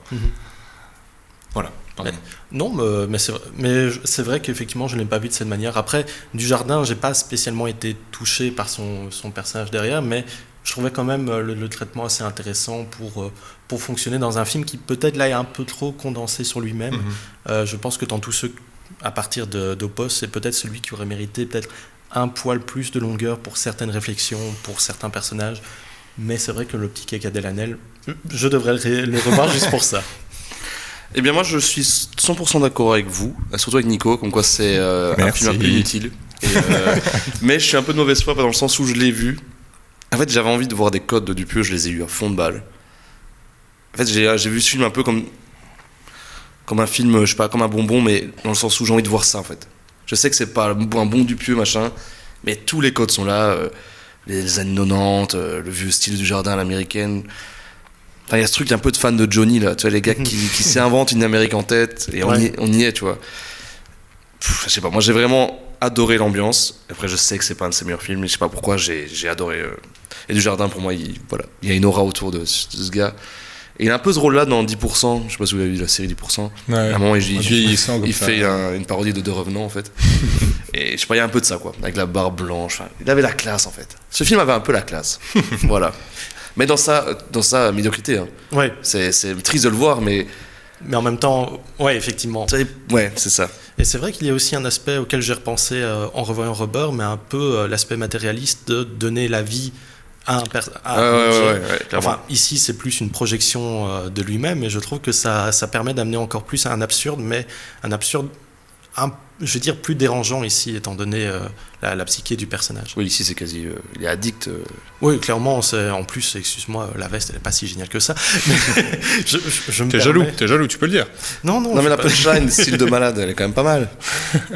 Voilà. Pardon. Non, mais c'est vrai qu'effectivement, je ne l'ai pas vu de cette manière. Après, Dujardin, j'ai pas spécialement été touché par son personnage derrière, mais je trouvais quand même le traitement assez intéressant pour fonctionner dans un film qui peut-être là est un peu trop condensé sur lui-même. Je pense que dans tous ceux à partir d'Opos, c'est peut-être celui qui aurait mérité peut-être un poil plus de longueur pour certaines réflexions, pour certains personnages. Mais c'est vrai que le petit cake Adèle Haenel, je devrais le revoir juste pour ça. Eh bien moi je suis 100% d'accord avec vous, surtout avec Nico, comme quoi c'est un film un peu inutile. Mais je suis un peu de mauvaise foi, dans le sens où je l'ai vu. En fait j'avais envie de voir des codes de Dupieux, je les ai eu à fond de balle. En fait j'ai vu ce film un peu comme un film, je sais pas, comme un bonbon, mais dans le sens où j'ai envie de voir ça en fait. Je sais que c'est pas un bon Dupieux machin, mais tous les codes sont là, les années 90, le vieux style du jardin à l'américaine. Enfin, il y a ce truc un peu de fan de Johnny là, tu vois, les gars qui s'inventent une Amérique en tête, et on y est, tu vois. Je sais pas, moi j'ai vraiment adoré l'ambiance. Après je sais que c'est pas un de ses meilleurs films, mais je sais pas pourquoi j'ai adoré. Et Dujardin pour moi, il y a une aura autour de ce gars. Et il a un peu ce rôle là dans 10%, je sais pas si vous avez vu la série 10%. Ouais, à un moment il fait une parodie de The Revenant en fait. Et je sais pas, il y a un peu de ça quoi, avec la barbe blanche. Enfin, il avait la classe en fait. Ce film avait un peu la classe. Voilà. Mais dans sa médiocrité. Hein. Ouais. C'est triste de le voir, mais en même temps, ouais, effectivement. Ouais, c'est ça. Et c'est vrai qu'il y a aussi un aspect auquel j'ai repensé en revoyant Rubber, mais un peu l'aspect matérialiste de donner la vie à un objet. Enfin, ici, c'est plus une projection de lui-même, et je trouve que ça permet d'amener encore plus à un absurde, mais un absurde, je veux dire, plus dérangeant ici, étant donné la psyché du personnage. Oui, ici, c'est quasi... il est addict. Oui, clairement, en plus, excuse-moi, la veste, elle n'est pas si géniale que ça. Mais je me T'es jaloux, tu peux le dire. Non, mais la punchline, style de malade, elle est quand même pas mal.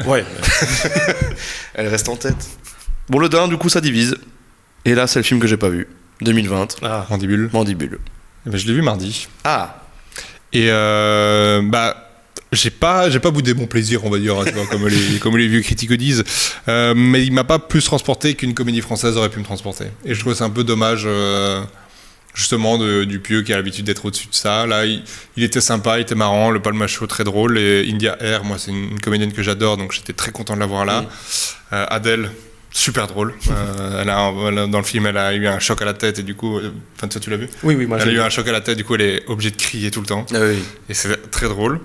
Ouais. Elle reste en tête. Bon, le Dain, du coup, ça divise. Et là, c'est le film que j'ai pas vu. 2020. Ah. Mandibule. Eh ben, je l'ai vu mardi. Ah. Et j'ai pas boudé mon plaisir, on va dire, tu vois, comme les vieux critiques disent. Mais il m'a pas plus transporté qu'une comédie française aurait pu me transporter. Et je trouve c'est un peu dommage, justement, Dupieux qui a l'habitude d'être au-dessus de ça. Là, il était sympa, il était marrant, le Palmacho très drôle. Et India Air, moi, c'est une comédienne que j'adore, donc j'étais très content de la voir là. Adèle. Super drôle. Dans le film, elle a eu un choc à la tête et du coup, toi, tu l'as vu ? Oui, moi elle a eu un choc à la tête, du coup, elle est obligée de crier tout le temps. Ah oui. Et c'est très drôle.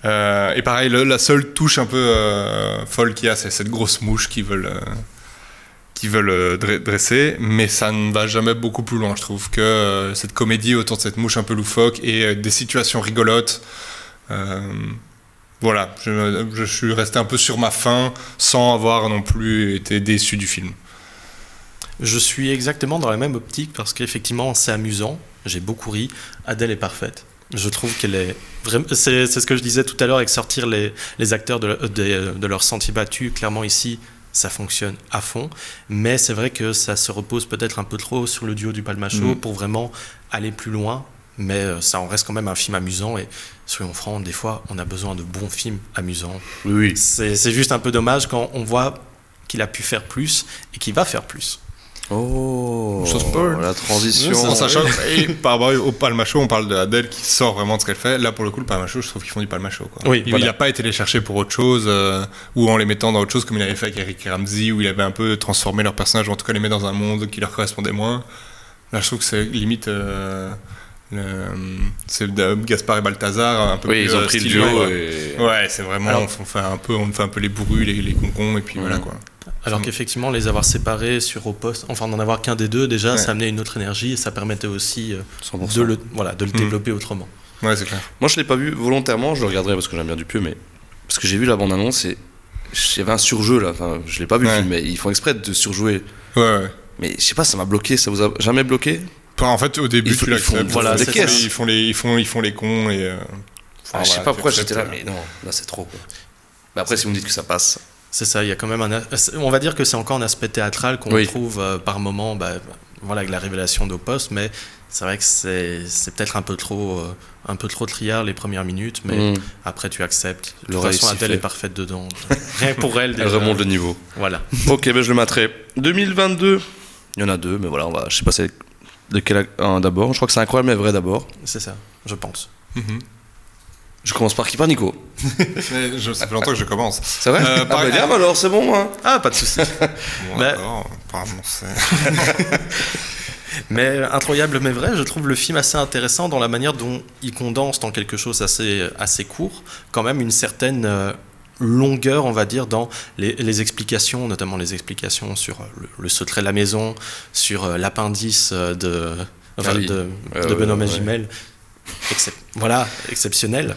Et pareil, la seule touche un peu folle qu'il y a, c'est cette grosse mouche qu'ils veulent dresser, mais ça ne va jamais beaucoup plus loin. Je trouve que cette comédie autour de cette mouche un peu loufoque et des situations rigolotes. Voilà, je suis resté un peu sur ma faim sans avoir non plus été déçu du film. Je suis exactement dans la même optique parce qu'effectivement c'est amusant, j'ai beaucoup ri, Adèle est parfaite. Je trouve qu'elle est vraiment... C'est ce que je disais tout à l'heure avec sortir les acteurs de leur sentier battu. Clairement ici, ça fonctionne à fond. Mais c'est vrai que ça se repose peut-être un peu trop sur le duo du Palmacho pour vraiment aller plus loin. Mais ça en reste quand même un film amusant et soyons francs, des fois on a besoin de bons films amusants. Oui. C'est juste un peu dommage quand on voit qu'il a pu faire plus et qu'il va faire plus. Oh, la transition. En sachant que par rapport au Palmacho, on parle d'Adèle qui sort vraiment de ce qu'elle fait. Là, pour le coup, le Palmacho, je trouve qu'ils font du Palmacho. Quoi. Oui, il n'a pas été les chercher pour autre chose ou en les mettant dans autre chose comme il avait fait avec Eric et Ramsey, où il avait un peu transformé leur personnage, ou en tout cas les met dans un monde qui leur correspondait moins. Là, je trouve que c'est limite. C'est Gaspard et Balthazar un peu plus ils ont pris stylé, le duo ouais, c'est vraiment on fait un peu les bourrus, les concons et puis voilà quoi. Alors qu'effectivement les avoir séparés sur Opos, enfin n'en avoir qu'un des deux déjà, ça amenait une autre énergie et ça permettait aussi de le développer autrement. Ouais, c'est clair. Moi je l'ai pas vu volontairement, je le regarderai parce que j'aime bien Dupieux, mais parce que j'ai vu la bande annonce et il y avait un surjeu là, enfin je l'ai pas vu le film, mais ils font exprès de surjouer. Ouais. Mais je sais pas, ça m'a bloqué, ça vous a jamais bloqué ? En fait, au début, tu l'acceptes. Voilà, ils font les cons et. Je sais pas pourquoi j'étais là, mais non, là c'est trop. Quoi. Mais après, si vous me dites que ça passe. C'est ça, il y a quand même on va dire que c'est encore un aspect théâtral qu'on trouve par moment, avec la révélation d'Opos, mais c'est vrai que c'est peut-être un peu trop triard les premières minutes, mais après tu acceptes. De toute façon, Adèle est parfaite dedans. Rien pour elle déjà. Elle remonte le niveau. Voilà. Ok, je le mettrai. 2022, il y en a deux, mais voilà, je sais pas c'est lequel d'abord. Je crois que c'est Incroyable mais vrai d'abord. C'est ça, je pense. Je commence par qui? Par Nico. Ça fait longtemps que je commence. C'est vrai? Bien, alors c'est bon. Hein. Ah, pas de souci. Bon, d'accord, apparemment c'est... Mais incroyable mais vrai, je trouve le film assez intéressant dans la manière dont il condense dans quelque chose assez court, quand même une certaine longueur, on va dire, dans les explications, notamment les explications sur le secret de la maison, sur l'appendice de Benoît Magimel. Voilà, exceptionnel.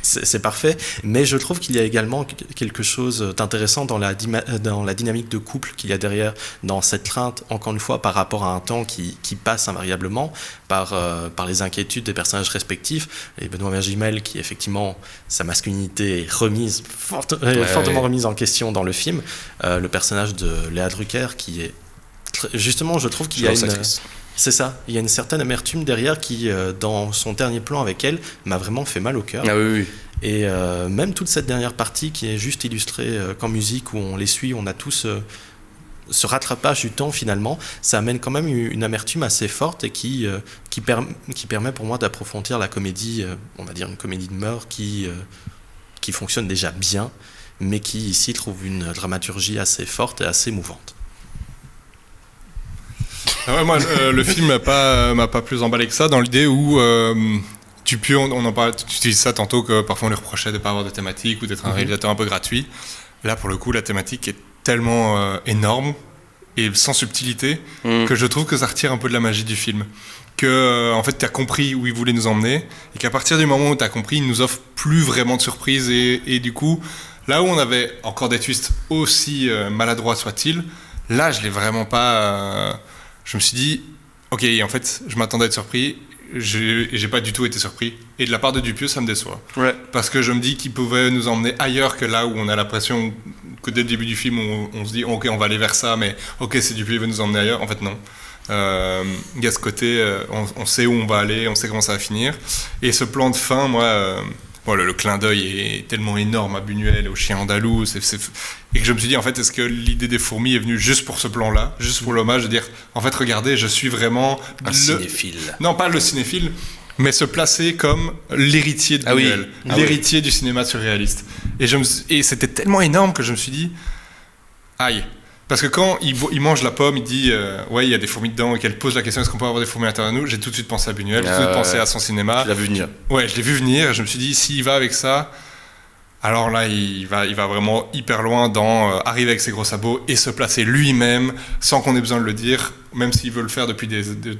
C'est parfait, mais je trouve qu'il y a également quelque chose d'intéressant dans la dynamique de couple qu'il y a derrière, dans cette crainte, encore une fois, par rapport à un temps qui passe invariablement, par les inquiétudes des personnages respectifs, et Benoît Magimel, qui effectivement, sa masculinité est fortement remise en question dans le film, le personnage de Léa Drucker, qui est... Justement, je trouve qu'il y a une... C'est ça, il y a une certaine amertume derrière qui, dans son dernier plan avec elle, m'a vraiment fait mal au cœur. Ah oui. Et même toute cette dernière partie qui est juste illustrée qu'en musique, où on les suit, on a tous ce rattrapage du temps finalement, ça amène quand même une amertume assez forte et qui permet pour moi d'approfondir la comédie, on va dire une comédie de mœurs qui fonctionne déjà bien, mais qui ici trouve une dramaturgie assez forte et assez mouvante. Moi, le film m'a pas plus emballé que ça, dans l'idée où on en parle, tu dis ça tantôt, que parfois on lui reprochait de ne pas avoir de thématique ou d'être un réalisateur un peu gratuit. Là, pour le coup, la thématique est tellement énorme et sans subtilité que je trouve que ça retire un peu de la magie du film. En fait, tu as compris où il voulait nous emmener et qu'à partir du moment où tu as compris, il nous offre plus vraiment de surprises et du coup, là où on avait encore des twists aussi maladroits soient-ils, là, je l'ai vraiment pas... je me suis dit, ok, en fait, je m'attendais à être surpris, j'ai pas du tout été surpris. Et de la part de Dupieux, ça me déçoit. Ouais. Parce que je me dis qu'il pouvait nous emmener ailleurs que là où on a l'impression que dès le début du film, on se dit, ok, on va aller vers ça, mais ok, c'est Dupieux, il veut nous emmener ailleurs. En fait, non. Il y a ce côté, on sait où on va aller, on sait comment ça va finir. Et ce plan de fin, moi... le clin d'œil est tellement énorme à Buñuel, au chien andalou, et que je me suis dit, en fait, est-ce que l'idée des fourmis est venue juste pour ce plan-là, juste pour l'hommage, de dire, en fait, regardez, je suis vraiment... cinéphile. Non, pas le cinéphile, mais se placer comme l'héritier de Buñuel, l'héritier du cinéma surréaliste. Et c'était tellement énorme que je me suis dit, aïe. Parce que quand il mange la pomme, il dit ouais, il y a des fourmis dedans, et qu'elle pose la question, est-ce qu'on peut avoir des fourmis à l'intérieur de nous, j'ai tout de suite pensé à Buñuel, j'ai tout de suite pensé à son cinéma. Tu l'as vu venir. Ouais, je l'ai vu venir, et je me suis dit, s'il va avec ça, alors là, il va vraiment hyper loin dans arriver avec ses gros sabots et se placer lui-même, sans qu'on ait besoin de le dire, même s'il veut le faire depuis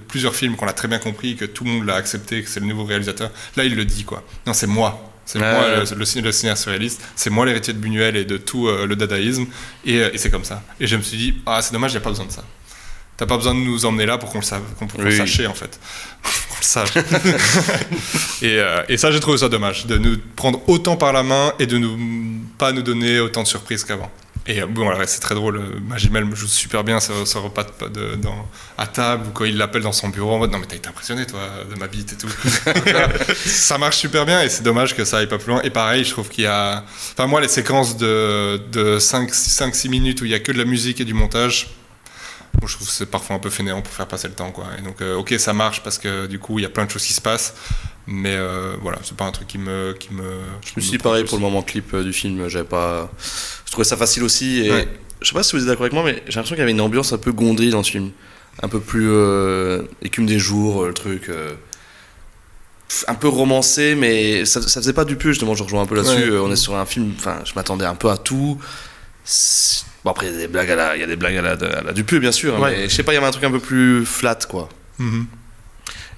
plusieurs films, qu'on a très bien compris, que tout le monde l'a accepté, que c'est le nouveau réalisateur. Là, il le dit, quoi. Non, c'est moi. C'est moi le cinéaste surréaliste, c'est moi l'héritier de Buñuel et de tout le dadaïsme, et c'est comme ça. Et je me suis dit, c'est dommage, il n'y a pas besoin de ça. T'as pas besoin de nous emmener là pour qu'on le sache, en fait. Qu'on le sache. Et ça, j'ai trouvé ça dommage, de nous prendre autant par la main et de pas nous donner autant de surprises qu'avant. Et bon, alors, c'est très drôle, Magimel joue super bien ce repas à table, ou quand il l'appelle dans son bureau en mode, non mais t'as été impressionné toi de ma bite et tout. Ça marche super bien et c'est dommage que ça aille pas plus loin. Et pareil, je trouve qu'il y a... Enfin moi, les séquences de 5-6 minutes où il y a que de la musique et du montage, bon, je trouve que c'est parfois un peu fainéant pour faire passer le temps, quoi. Et donc, ok, ça marche parce que du coup, il y a plein de choses qui se passent, mais voilà, c'est pas un truc qui me... Je me suis dit pareil pour le moment clip du film, je trouvais ça facile aussi, et je sais pas si vous êtes d'accord avec moi, mais j'ai l'impression qu'il y avait une ambiance un peu Gondry dans ce film, un peu plus écume des jours, le truc un peu romancé, mais ça faisait pas Dupieux, justement, je rejoins un peu là-dessus. On est sur un film, enfin, je m'attendais un peu à tout. Bon, après, il y a des blagues à la Dupieux, bien sûr, mais je sais pas, il y avait un truc un peu plus flat, quoi.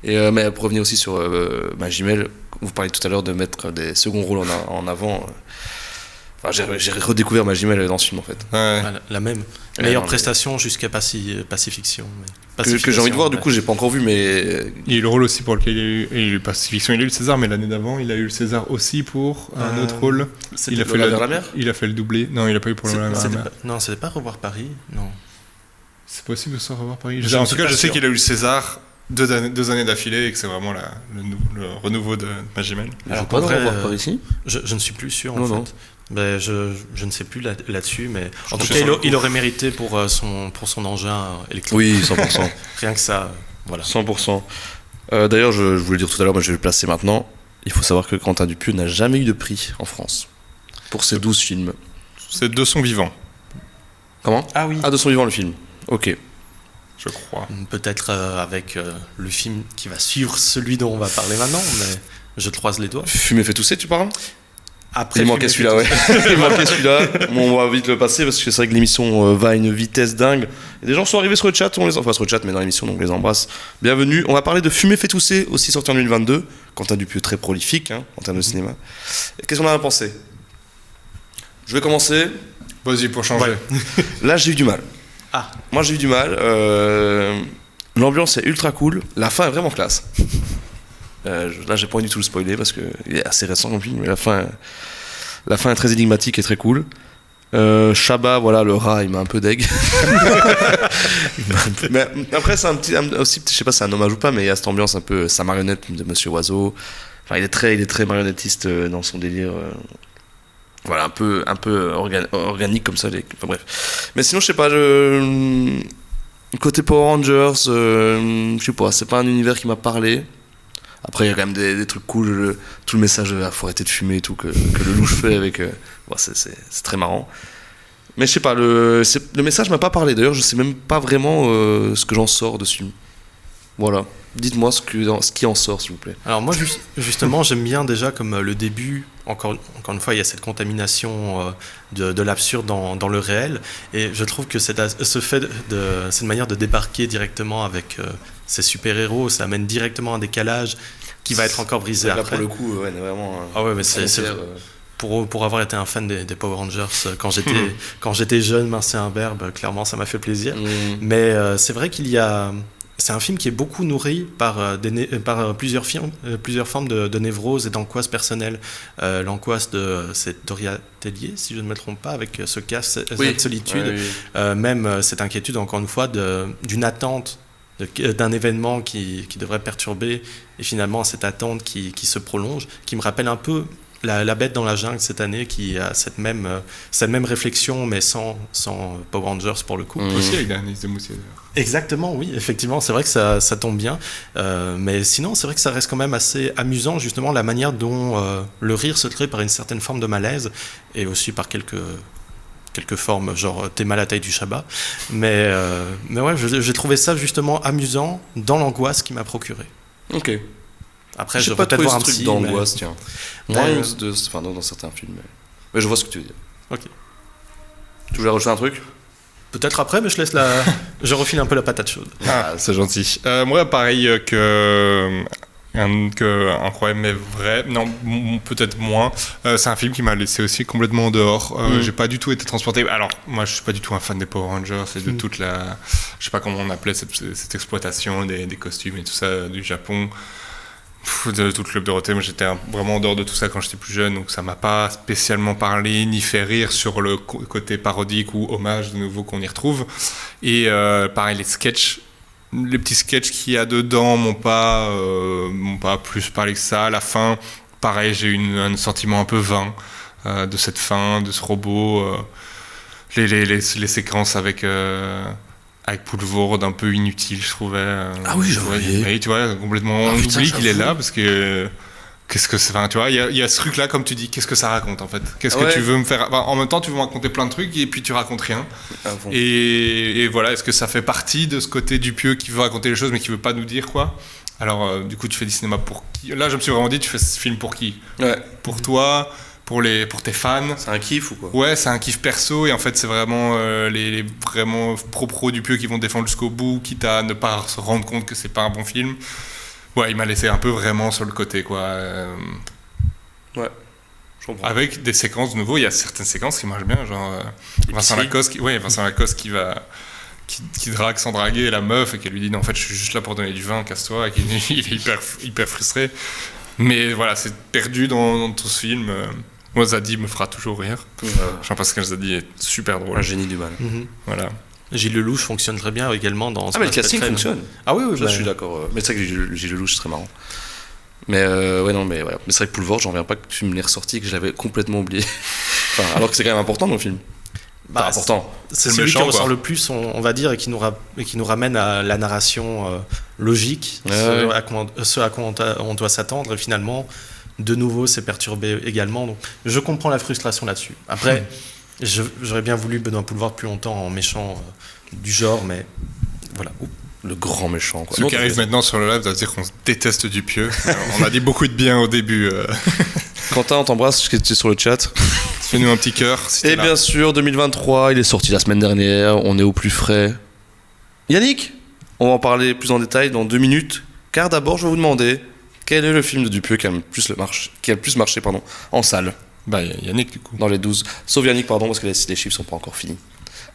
Et, mais pour revenir aussi sur Magimel, vous parliez tout à l'heure de mettre des seconds rôles en avant. J'ai redécouvert Magimel dans ce film, en fait. La même. Meilleure prestation jusqu'à Pacifiction. Que j'ai envie de voir, du coup, j'ai pas encore vu, mais... Il y a eu le rôle aussi pour lequel il a eu Pacifiction, il a eu le César, mais l'année d'avant, il a eu le César aussi pour un autre rôle. Il a fait vers la mer. Il a fait le doublé. Non, il a pas eu pour le vers la mer. Non, c'était pas Revoir Paris, non. C'est possible de se Revoir Paris. En tout cas, je sais qu'il a eu le César 2 années d'affilée et que c'est vraiment le renouveau de Magimel. Alors, pas de Revoir Paris ici. Je ne suis plus sûr, en fait. Ben, je ne sais plus là-dessus, mais en tout cas, il aurait mérité pour son engin électrique. Oui, 100%. Rien que ça, voilà. 100%. D'ailleurs, je voulais dire tout à l'heure, mais je vais le placer maintenant. Il faut savoir que Quentin Dupieux n'a jamais eu de prix en France pour ses 12 films. C'est De son vivant. Comment ? Ah oui. Ah, De son vivant, le film. Ok. Je crois. Peut-être avec le film qui va suivre celui dont on va parler maintenant, mais je te croise les doigts. Fumer fait tousser, tu parles ? Après, Il manquait celui-là, ouais. Il manquait celui-là. Bon, on va vite le passer parce que c'est vrai que l'émission va à une vitesse dingue. Et des gens sont arrivés sur le chat, enfin sur le chat, mais dans l'émission, donc on les embrasse. Bienvenue. On va parler de Fumer fait tousser, aussi sorti en 2022. Quentin Dupieux, très prolifique en termes de cinéma. Et qu'est-ce qu'on en a pensé ? Je vais commencer. Vas-y, pour changer. Ouais. Là, j'ai eu du mal. Ah. Moi, j'ai eu du mal. L'ambiance est ultra cool. La fin est vraiment classe. Là, j'ai pas envie du tout le spoiler parce qu'il est assez récent comme film, mais la fin est très énigmatique et très cool. Chabat, voilà, le rat, il m'a un peu deg. Mais après, c'est aussi, je sais pas si c'est un hommage ou pas, mais il y a cette ambiance un peu sa marionnette de Monsieur Oiseau. Enfin, il est très marionnettiste dans son délire. Voilà, un peu organique comme ça. Enfin, bref. Mais sinon, je sais pas, côté Power Rangers, je sais pas, c'est pas un univers qui m'a parlé. Après, il y a quand même des trucs cool, tout le message faut arrêter de fumer et tout, que le louche fait avec. C'est très marrant. Mais je sais pas, le message m'a pas parlé. D'ailleurs, je sais même pas vraiment ce que j'en sors dessus. Voilà. Dites-moi ce qui en sort, s'il vous plaît. Alors, moi, justement, j'aime bien déjà comme le début. Encore une fois, il y a cette contamination de l'absurde dans le réel. Et je trouve que cette manière de débarquer directement avec ces super-héros, ça amène directement un décalage qui va être encore brisé là, après. Pour le coup, ouais, vraiment. Ah ouais, mais c'est pour avoir été un fan des Power Rangers quand j'étais jeune, mince et imberbe, clairement, ça m'a fait plaisir. Mais c'est vrai c'est un film qui est beaucoup nourri par plusieurs formes de névrose et d'angoisse personnelle. L'angoisse c'est Doria Tellier, si je ne me trompe pas, avec ce cas, cette solitude. Oui. Même cette inquiétude, encore une fois, d'une attente, d'un événement qui devrait perturber, et finalement cette attente qui se prolonge, qui me rappelle un peu la Bête dans la jungle cette année, qui a cette même réflexion, mais sans Power Rangers pour le coup. Aussi avec Denise de Moussier. Exactement, oui, effectivement, c'est vrai que ça tombe bien. Mais sinon, c'est vrai que ça reste quand même assez amusant, justement, la manière dont le rire se crée par une certaine forme de malaise, et aussi par quelques formes, genre t'es mal à la taille du Chabat. Mais ouais, j'ai trouvé ça justement amusant dans l'angoisse qu'il m'a procuré. Ok. Après, je vais pas peut-être voir un truc petit d'angoisse, tiens. Moi, dans certains films. Mais je vois ce que tu veux dire. Ok. Tu voulais rajouter un truc ? Peut-être après, mais je refile un peu la patate chaude. Ah, c'est gentil. Moi, pareil que Incroyable mais vrai, non, peut-être moins. C'est un film qui m'a laissé aussi complètement en dehors. J'ai pas du tout été transporté. Alors, moi, je suis pas du tout un fan des Power Rangers et de toute la, je sais pas comment on appelait cette exploitation des costumes et tout ça du Japon. De tout le Club Dorothée, moi j'étais vraiment en dehors de tout ça quand j'étais plus jeune, donc ça m'a pas spécialement parlé ni fait rire sur le côté parodique ou hommage de nouveau qu'on y retrouve. Et pareil, les petits sketchs qu'il y a dedans m'ont pas plus parlé que ça. À la fin, pareil, j'ai eu un sentiment un peu vain de cette fin, de ce robot. Les séquences avec Poulvord un peu inutile, je trouvais. Ah oui, j'ai oublié. Tu vois, complètement on oublie qu'il est là parce que qu'est-ce que c'est, enfin, tu vois, il y a ce truc là, comme tu dis, qu'est-ce que ça raconte en fait, qu'est-ce que tu veux me faire, enfin, en même temps tu veux me raconter plein de trucs et puis tu racontes rien. Et voilà, est-ce que ça fait partie de ce côté Dupieux qui veut raconter les choses mais qui veut pas nous dire quoi? Alors du coup tu fais du cinéma pour qui? Là je me suis vraiment dit, tu fais ce film pour qui? Pour toi, pour tes fans. C'est un kiff ou quoi? Ouais, c'est un kiff perso et en fait c'est vraiment les vraiment pro Dupieux qui vont défendre jusqu'au bout, quitte à ne pas se rendre compte que c'est pas un bon film. Ouais, il m'a laissé un peu vraiment sur le côté, quoi. Ouais, je comprends. Avec des séquences de nouveau, il y a certaines séquences qui marchent bien, genre Vincent Lacoste qui drague sans draguer la meuf et qui lui dit non, en fait je suis juste là pour donner du vin, casse-toi, et il est hyper frustré. Mais voilà, c'est perdu dans tout ce film. Moi, Zadie me fera toujours rire. Jean-Pascal Zadie est super drôle. Un génie du mal. Voilà. Gilles Lelouch fonctionne très bien également dans. Ah mais le casting fonctionne. Ah oui, je suis d'accord. Mais c'est vrai que Gilles Lelouch c'est très marrant. Mais ouais non mais voilà. Mais c'est vrai que Poulvord, j'en reviens pas que tu me l'aies ressorti, que je l'avais complètement oublié. Enfin, alors que c'est quand même important dans le film. Important. C'est celui qui ressort le plus, on va dire, et qui nous ramène à la narration logique, ce à quoi on doit s'attendre. Et finalement, de nouveau s'est perturbé également. Donc, je comprends la frustration là-dessus. Après, j'aurais bien voulu Benoît Poelvoorde plus longtemps en méchant du genre, mais voilà. Le grand méchant, quoi. Ceux qui arrivent maintenant sur le live doivent dire qu'on déteste Dupieux. On a dit beaucoup de bien au début. Quentin, on t'embrasse, tu es sur le chat. Fais-nous un petit cœur. Si Et bien sûr, 2023, il est sorti la semaine dernière, on est au plus frais. Yannick, on va en parler plus en détail dans 2 minutes, car d'abord, je vais vous demander quel est le film de Dupieux qui a le plus marché en salle. Bah, Yannick, du coup. Dans les 12. Sauf Yannick, pardon, parce que les chiffres sont pas encore finis.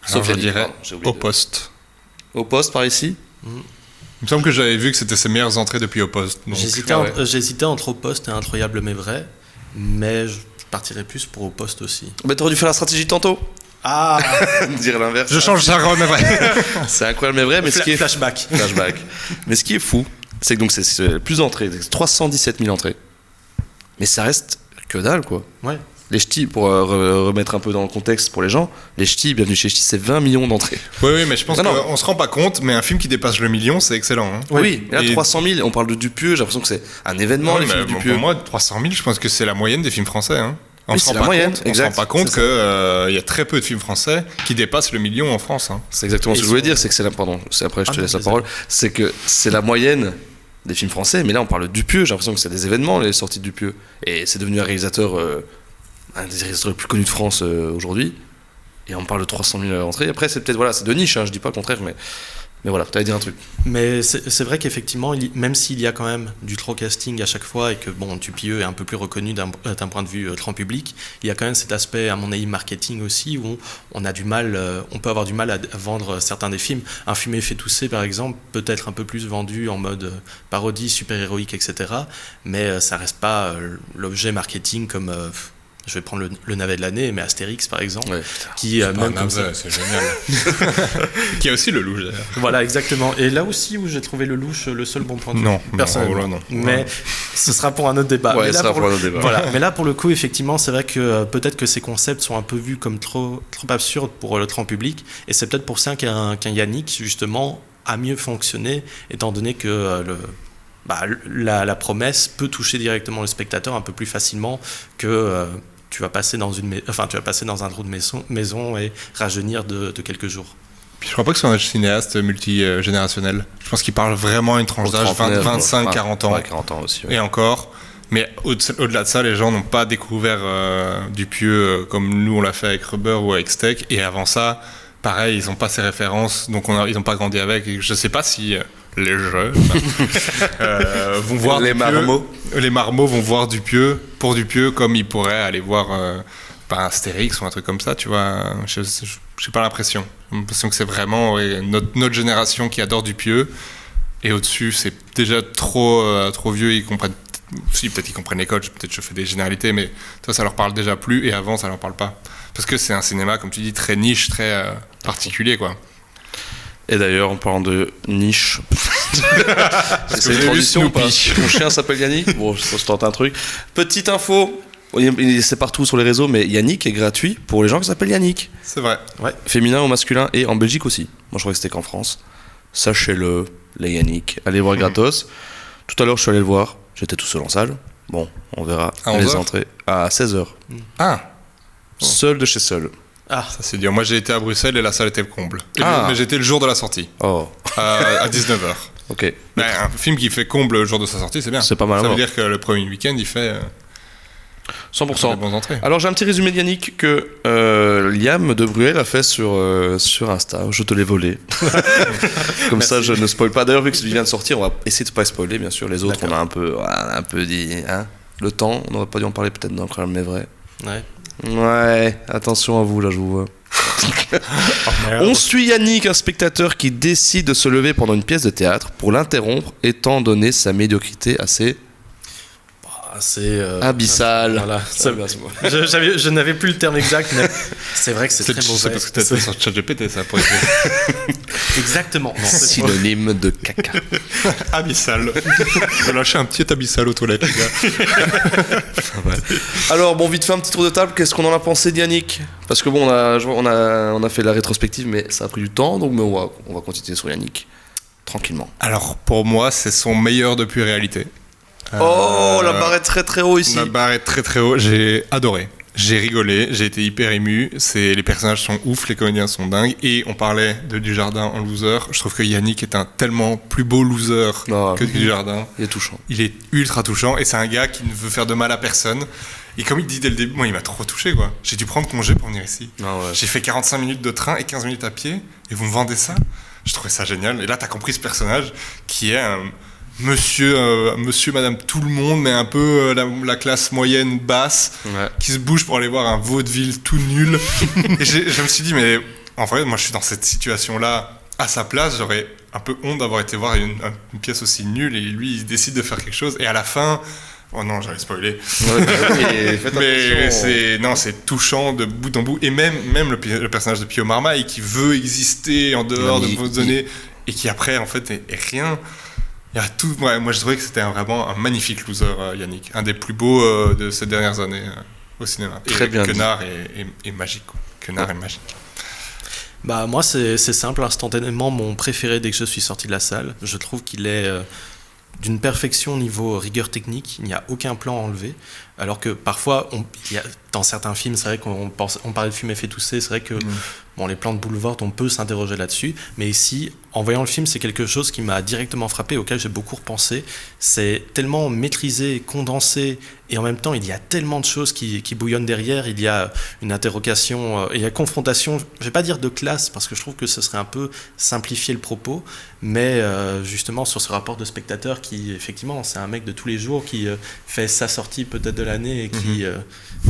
Sauf je dirais au poste. Au poste, par ici. Il me semble que j'avais vu que c'était ses meilleures entrées depuis Au Poste. J'hésitais entre Au Poste et Incroyable mais vrai, mais je partirais plus pour Au Poste aussi. Mais t'aurais dû faire la stratégie tantôt. Ah dire l'inverse. Je change ça, mais vrai. C'est Incroyable mais vrai, mais ce qui est flashback. Mais ce qui est fou, c'est que donc c'est plus d'entrées, 317 000 entrées. Mais ça reste que dalle, quoi. Ouais. Les ch'tis, pour remettre un peu dans le contexte pour les gens, les ch'tis, bienvenue chez Ch'tis, c'est 20 millions d'entrées. Oui, mais je pense qu'on se rend pas compte, mais un film qui dépasse le million, c'est excellent. Hein. Oui, et là, 300 000, on parle de Dupieux, j'ai l'impression que c'est un événement, les films de Dupieux. Pour moi, 300 000, je pense que c'est la moyenne des films français. Hein. On se rend pas compte qu'il y a très peu de films français qui dépassent le million en France. Hein. C'est exactement ce que je voulais dire, c'est que c'est la... Pardon, après je te laisse la parole. C'est que c'est la moyenne des films français, mais là on parle de Dupieux, j'ai l'impression que c'est des événements, les sorties de Dupieux. Et c'est devenu un réalisateur... un des réalisateurs les plus connus de France aujourd'hui, et on parle de 300 000 entrées. Après, c'est peut-être, voilà, c'est de niche, hein, je dis pas le contraire, mais voilà, tu allais dire un truc. Mais c'est vrai qu'effectivement, même s'il y a quand même du trop casting à chaque fois, et que bon, Dupieux est un peu plus reconnu d'un point de vue grand public, il y a quand même cet aspect, à mon avis, marketing aussi, où on a du mal, on peut avoir du mal à vendre certains des films. Un film Effet Toussé, par exemple, peut être un peu plus vendu en mode parodie, super-héroïque, etc. Mais ça reste pas l'objet marketing comme... je vais prendre le navet de l'année, mais Astérix par exemple, qui même comme ça, c'est génial. Qui a aussi le louche. Voilà, exactement. Et là aussi où j'ai trouvé le louche le seul bon point de vue. Non, personnellement. Non. Mais ce sera pour un autre débat. Ouais, ce sera pour un autre débat. Voilà. Mais là pour le coup, effectivement, c'est vrai que peut-être que ces concepts sont un peu vus comme trop absurdes pour le grand public, et c'est peut-être pour ça qu'un Yannick justement a mieux fonctionné, étant donné que la promesse peut toucher directement le spectateur un peu plus facilement que tu vas passer dans un trou de maison et rajeunir de quelques jours. Puis je crois pas que ce soit un cinéaste multigénérationnel. Je pense qu'il parle vraiment à une tranche d'âge 25, 40 ans. Ouais, 40 ans aussi. Ouais. Et encore. Mais au-delà de ça, les gens n'ont pas découvert Dupieux comme nous on l'a fait avec Rubber ou avec Steak. Et avant ça, pareil, ils n'ont pas ces références, donc ils n'ont pas grandi avec. Et je sais pas si les jeunes vont voir les marmots. Les marmots vont voir Dupieux pour Dupieux comme ils pourraient aller voir Astérix ou un truc comme ça, tu vois. J'ai pas l'impression. J'ai l'impression que c'est vraiment notre génération qui adore Dupieux. Et au-dessus, c'est déjà trop vieux, ils comprennent. Si, peut-être ils comprennent les codes, peut-être je fais des généralités, mais toi, ça leur parle déjà plus, et avant, ça leur parle pas. Parce que c'est un cinéma, comme tu dis, très niche, très particulier, quoi. Et d'ailleurs, en parlant de niche, c'est une transition ou pas ? Mon chien s'appelle Yannick. Bon, je tente un truc. Petite info, c'est partout sur les réseaux, mais Yannick est gratuit pour les gens qui s'appellent Yannick. C'est vrai. Ouais. Féminin ou masculin, et en Belgique aussi. Moi, je croyais que c'était qu'en France. Sachez-le, les Yannick. Allez voir gratos. Tout à l'heure, je suis allé le voir. J'étais tout seul en salle. Bon, on verra les entrées à 16h. Ah. Seul de chez seul. Ah, ça c'est dur. Moi j'ai été à Bruxelles et la salle était le comble. Mais j'étais le jour de la sortie. Oh. À 19h. Ok. Mais un film qui fait comble le jour de sa sortie, c'est bien. C'est pas mal. Ça veut dire que le premier week-end, il fait 100%. des bonnes entrées. Alors j'ai un petit résumé de Yannick que Liam de Bruel a fait sur Insta. Je te l'ai volé. Comme ça, je ne spoil pas. D'ailleurs, vu que celui vient de sortir, on va essayer de pas spoiler, bien sûr. Les autres, on a un peu dit. Hein, le temps, on n'aurait pas dû en parler peut-être dans Incroyable mais vrai. Ouais, attention à vous, là, je vous vois. On suit Yannick, un spectateur qui décide de se lever pendant une pièce de théâtre pour l'interrompre, étant donné sa médiocrité assez abyssale. Voilà. Je n'avais plus le terme exact, mais c'est vrai que c'est très mauvais. C'est parce que t'as été sur ChatGPT, ça, pour Exactement. Non, synonyme de caca. Abyssal. Je vais lâcher un petit abyssal aux toilettes, les gars. Alors, bon, vite fait, un petit tour de table. Qu'est-ce qu'on en a pensé d'Yannick ? Parce que bon, on a fait la rétrospective, mais ça a pris du temps, donc on va continuer sur Yannick tranquillement. Alors, pour moi, c'est son meilleur depuis Réalité. Oh, la barre est très très haut ici. La barre est très très haut. J'ai adoré. J'ai rigolé, j'ai été hyper ému. Les personnages sont ouf, les comédiens sont dingues. Et on parlait de Dujardin en loser. Je trouve que Yannick est un tellement plus beau loser que Dujardin. Il est touchant. Il est ultra touchant et c'est un gars qui ne veut faire de mal à personne. Et comme il dit dès le début, moi il m'a trop touché quoi. J'ai dû prendre congé pour venir ici. J'ai fait 45 minutes de train et 15 minutes à pied et vous me vendez ça. Je trouvais ça génial. Et là t'as compris ce personnage qui est un monsieur, madame tout le monde, mais un peu la classe moyenne basse, qui se bouge pour aller voir un vaudeville tout nul. Et je me suis dit, mais en vrai, moi je suis dans cette situation-là, à sa place, j'aurais un peu honte d'avoir été voir une pièce aussi nulle, et lui il décide de faire quelque chose, et à la fin, oh non, j'allais spoiler. Mais c'est touchant de bout en bout, et même le personnage de Pio Marmaille qui veut exister en dehors de vos données, et qui après en fait est rien. Il y a tout. Ouais, moi, je trouvais que c'était vraiment un magnifique loser, Yannick. Un des plus beaux de ces dernières années au cinéma. Très bien. Quenard est magique. Quoi. Quenard est magique. Bah, moi, c'est simple. Instantanément, mon préféré dès que je suis sorti de la salle. Je trouve qu'il est d'une perfection au niveau rigueur technique. Il n'y a aucun plan à enlever. Alors que parfois, dans certains films, c'est vrai qu'on parlait de Fumer fait tousser. C'est vrai que les plans de boulevard, on peut s'interroger là-dessus. Mais ici, en voyant le film, c'est quelque chose qui m'a directement frappé, auquel j'ai beaucoup repensé. C'est tellement maîtrisé, condensé, et en même temps, il y a tellement de choses qui bouillonnent derrière. Il y a une interrogation, il y a confrontation, je ne vais pas dire de classe, parce que je trouve que ce serait un peu simplifier le propos, mais justement sur ce rapport de spectateur qui, effectivement, c'est un mec de tous les jours qui fait sa sortie peut-être de l'année et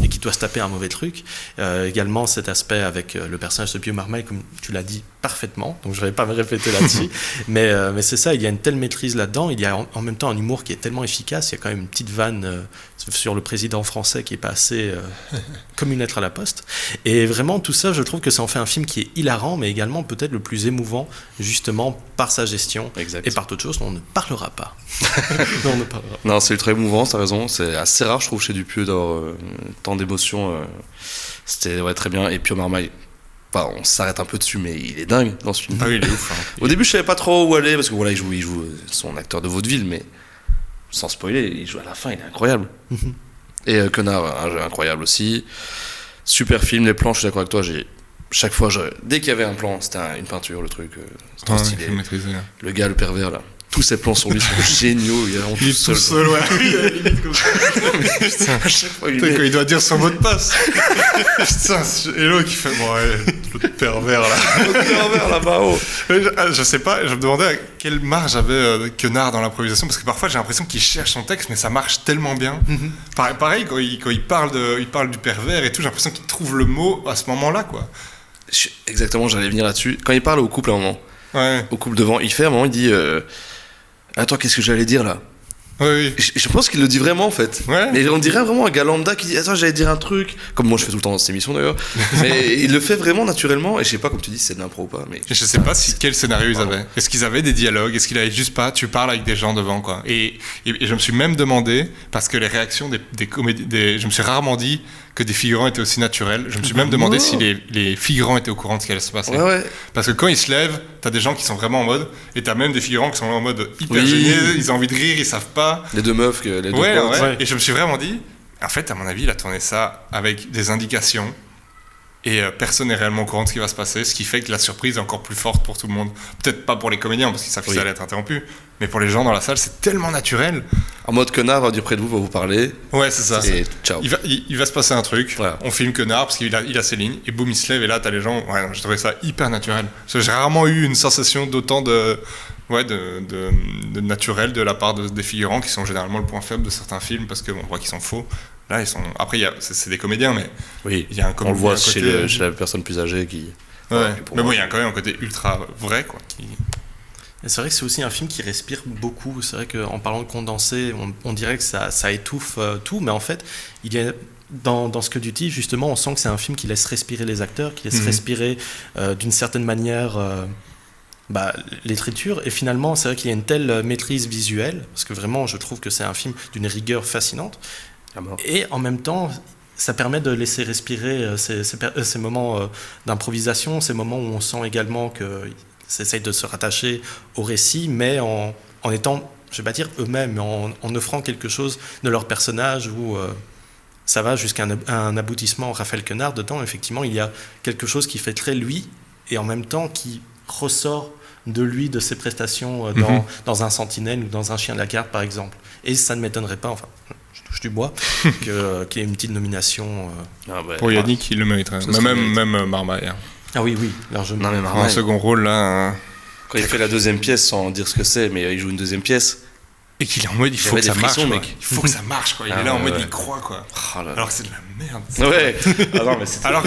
qui doit se taper un mauvais truc. Également, cet aspect avec le personnage de Pio Marmaille, comme tu l'as dit parfaitement, donc je ne vais pas me répéter là-dessus, mais c'est ça, il y a une telle maîtrise là-dedans, il y a en même temps un humour qui est tellement efficace, il y a quand même une petite vanne sur le président français qui est passé comme une lettre à la poste, et vraiment tout ça, je trouve que ça en fait un film qui est hilarant, mais également peut-être le plus émouvant, justement par sa gestion, et par d'autres choses dont on ne parlera pas. Non, c'est ultra émouvant, t'as raison, c'est assez rare je trouve chez Dupieux d'avoir tant d'émotions, c'était très bien, et Pio Marmaille, on s'arrête un peu dessus, mais il est dingue dans ce film. Ah oui, il est ouf. Au début, je savais pas trop où aller, parce que voilà, il joue son acteur de vaudeville, mais sans spoiler, il joue à la fin, il est incroyable. Et Quenard, incroyable aussi. Super film, les plans, je suis d'accord avec toi, chaque fois, dès qu'il y avait un plan, c'était une peinture, le truc, c'est trop stylé. Le gars, le pervers, là. Tous ces plans sur lui sont géniaux. Il est tout seul, ouais. Putain, il doit dire son mot de passe. Putain, et l'autre qui fait le pervers là. Le pervers là-bas haut. Je sais pas, je me demandais à quelle marge avait Quenard dans l'improvisation, parce que parfois j'ai l'impression qu'il cherche son texte, mais ça marche tellement bien. Pareil, quand il parle du pervers et tout, j'ai l'impression qu'il trouve le mot à ce moment-là, quoi. Exactement, j'allais venir là-dessus. Quand il parle au couple à un moment, au couple devant, il fait à un moment, il dit attends, qu'est-ce que j'allais dire là? Oui. Je pense qu'il le dit vraiment en fait. Ouais. Mais on dirait vraiment un gars lambda qui dit attends, j'allais dire un truc. Comme moi je fais tout le temps dans cette émission d'ailleurs. Mais il le fait vraiment naturellement. Et je sais pas, comme tu dis, si c'est de l'impro ou pas. Mais je sais pas quel scénario ils avaient. Est-ce qu'ils avaient des dialogues? Est-ce qu'il avait juste pas tu parles avec des gens devant quoi? Et je me suis même demandé, parce que les réactions des comédiens, je me suis rarement dit que des figurants étaient aussi naturels. Je me suis même demandé si les figurants étaient au courant de ce qui allait se passer. Ouais. Parce que quand ils se lèvent, t'as des gens qui sont vraiment en mode, et t'as même des figurants qui sont en mode hyper gênés, ils ont envie de rire, ils savent pas. Les deux meufs, les deux potes. Ouais. Et je me suis vraiment dit, en fait, à mon avis, il a tourné ça avec des indications. Et personne n'est réellement au courant de ce qui va se passer, ce qui fait que la surprise est encore plus forte pour tout le monde. Peut-être pas pour les comédiens, parce qu'ils savent que ça allait être interrompu, mais pour les gens dans la salle, c'est tellement naturel. En mode Quenard va dire près de vous, va vous parler. Ouais, c'est ça. Et ciao. Il va se passer un truc, on filme Quenard, parce qu'il a ses lignes, et boum, il se lève, et là, t'as les gens. Ouais, j'ai trouvé ça hyper naturel. Parce que j'ai rarement eu une sensation d'autant de naturel de la part des figurants, qui sont généralement le point faible de certains films, parce qu'on voit qu'ils sont faux. Là, ils sont. Après, c'est des comédiens, mais il y a on le voit chez la personne plus âgée qui. Mais bon, il y a quand même un côté ultra vrai, quoi. Et c'est vrai que c'est aussi un film qui respire beaucoup. C'est vrai qu'en parlant de condensé, on dirait que ça étouffe tout, mais en fait, il y a dans ce que tu dis, justement, on sent que c'est un film qui laisse respirer les acteurs, qui laisse respirer d'une certaine manière. L'écriture, et finalement c'est vrai qu'il y a une telle maîtrise visuelle, parce que vraiment je trouve que c'est un film d'une rigueur fascinante, et en même temps ça permet de laisser respirer ces moments d'improvisation, ces moments où on sent également qu'ils essayent de se rattacher au récit, mais en étant je vais pas dire eux-mêmes, mais en offrant quelque chose de leur personnage où ça va jusqu'à un aboutissement. Raphaël Quenard, dedans, effectivement, il y a quelque chose qui fait très lui et en même temps qui ressort de lui, de ses prestations dans un Sentinelle ou dans un Chien de la Garde, par exemple. Et ça ne m'étonnerait pas, enfin, je touche du bois, qu'il y ait une petite nomination. Pour Yannick, il le mériterait. Même Marmaille. Ah oui, largement. Non, mais En second rôle, là... Quand il fait la deuxième pièce, sans dire ce que c'est, mais il joue une deuxième pièce. Et qu'il est en mode, il faut que ça marche, mec. Il faut que ça marche, quoi. Il est là en mode, il croit, quoi. Oh là là. Alors que c'est de la merde. Ouais. Ah non, mais c'est alors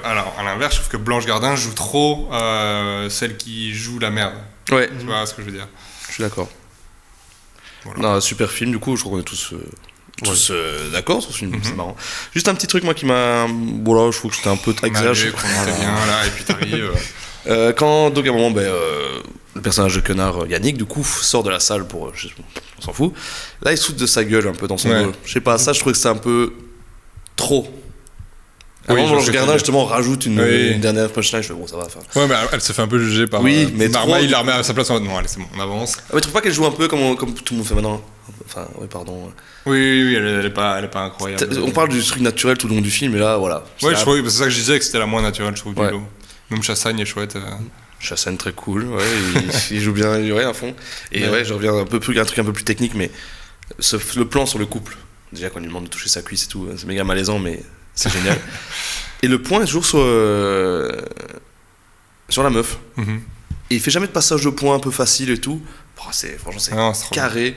à l'inverse, je trouve que Blanche Gardin joue trop celle qui joue la merde. Ouais. Tu vois ce que je veux dire? Je suis d'accord. Voilà. Non, super film, du coup, je crois qu'on est tous d'accord sur ce film, c'est marrant. Juste un petit truc, moi, qui m'a... Voilà, je trouve que c'était un peu exagéré. On était bien, là, et puis t'arrives... Donc à un moment, le personnage de Quenard, Yannick, du coup, sort de la salle pour... on s'en fout. Là, il se fout de sa gueule un peu dans son dos. Je sais pas, ça, je trouvais que c'était un peu trop. Avant, Blanche Gardin, justement, rajoute une dernière punchline. Je fais, bon, ça va. Ouais, mais elle se fait un peu juger par... mais Marmaille, il la remet à sa place en mode, non, allez, c'est bon, on avance. Ah, mais tu trouves pas qu'elle joue un peu comme tout le monde fait maintenant? Enfin, ouais, pardon. Oui, elle est pas incroyable. On parle du truc naturel tout le long du film, et là, voilà. Ouais, c'est ça que je disais, que c'était la moins naturelle, je trouve, du lot. Même Chassagne est chouette. Chassagne très cool, ouais, il joue bien, à fond. Et ouais, je reviens un truc un peu plus technique, mais le plan sur le couple, déjà quand il lui demande de toucher sa cuisse et tout, c'est méga malaisant, mais c'est génial. Et le point est toujours sur la meuf. Et il fait jamais de passage de points un peu facile et tout. Franchement, c'est carré.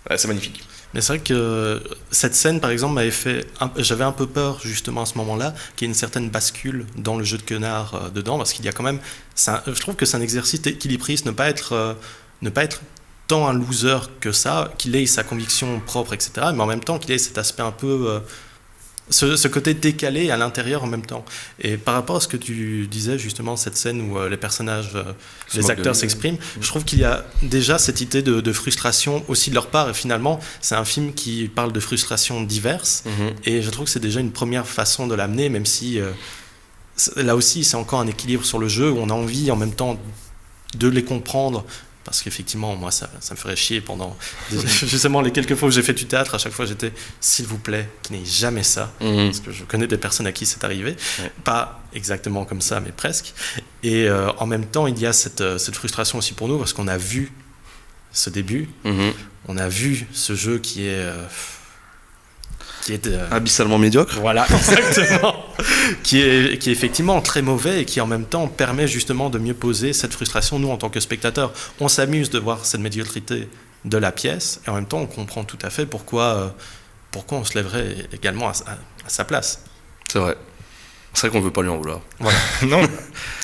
Ouais, c'est magnifique. Mais c'est vrai que cette scène, par exemple, m'avait fait... J'avais un peu peur, justement, à ce moment-là, qu'il y ait une certaine bascule dans le jeu de Quenard dedans, parce qu'il y a quand même... je trouve que c'est un exercice équilibriste, ne pas être tant un loser que ça, qu'il ait sa conviction propre, etc., mais en même temps qu'il ait cet aspect un peu... ce côté décalé à l'intérieur en même temps. Et par rapport à ce que tu disais, justement, cette scène où les personnages, les acteurs s'expriment, je trouve qu'il y a déjà cette idée de frustration aussi de leur part. Et finalement, c'est un film qui parle de frustrations diverses. Et je trouve que c'est déjà une première façon de l'amener, même si là aussi, c'est encore un équilibre sur le jeu où on a envie en même temps de les comprendre. Parce qu'effectivement, moi, ça me ferait chier pendant... Justement, les quelques fois où j'ai fait du théâtre, à chaque fois, j'étais « s'il vous plaît, qu'il n'ait jamais ça ». Parce que je connais des personnes à qui c'est arrivé. Pas exactement comme ça, mais presque. Et en même temps, il y a cette frustration aussi pour nous, parce qu'on a vu ce début. On a vu ce jeu qui est abyssalement médiocre. Voilà, exactement. qui est effectivement très mauvais et qui en même temps permet justement de mieux poser cette frustration. Nous, en tant que spectateurs, on s'amuse de voir cette médiocrité de la pièce et en même temps, on comprend tout à fait pourquoi on se lèverait également à sa place. C'est vrai. C'est vrai qu'on ne veut pas lui en vouloir. Voilà. Non,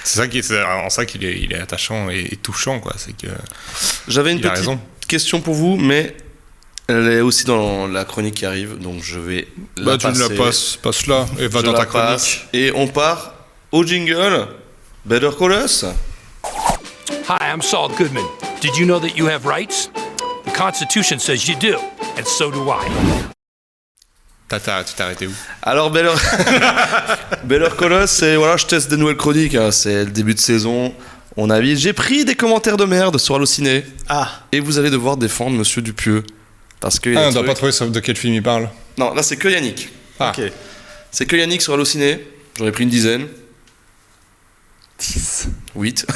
c'est en ça qu'il est attachant et touchant, quoi. C'est que j'avais une petite question pour vous, mais elle est aussi dans la chronique qui arrive, donc je vais la passer. Tu la passe là, et va dans ta chronique. Et on part au jingle. Better Call Us. Hi, I'm Saul Goodman. Did you know that you have rights? The Constitution says you do, and so do I. Tu t'es arrêté où? Alors, Better Call Us, c'est... Voilà, je teste des nouvelles chroniques, hein, c'est le début de saison. On a vu, j'ai pris des commentaires de merde sur Allociné. Et vous allez devoir défendre Monsieur Dupieux. Parce que on doit pas trouver de quel film il parle. Non, là c'est que Yannick. Ok. C'est que Yannick sur Allociné. J'en ai pris une dizaine. 10. 8.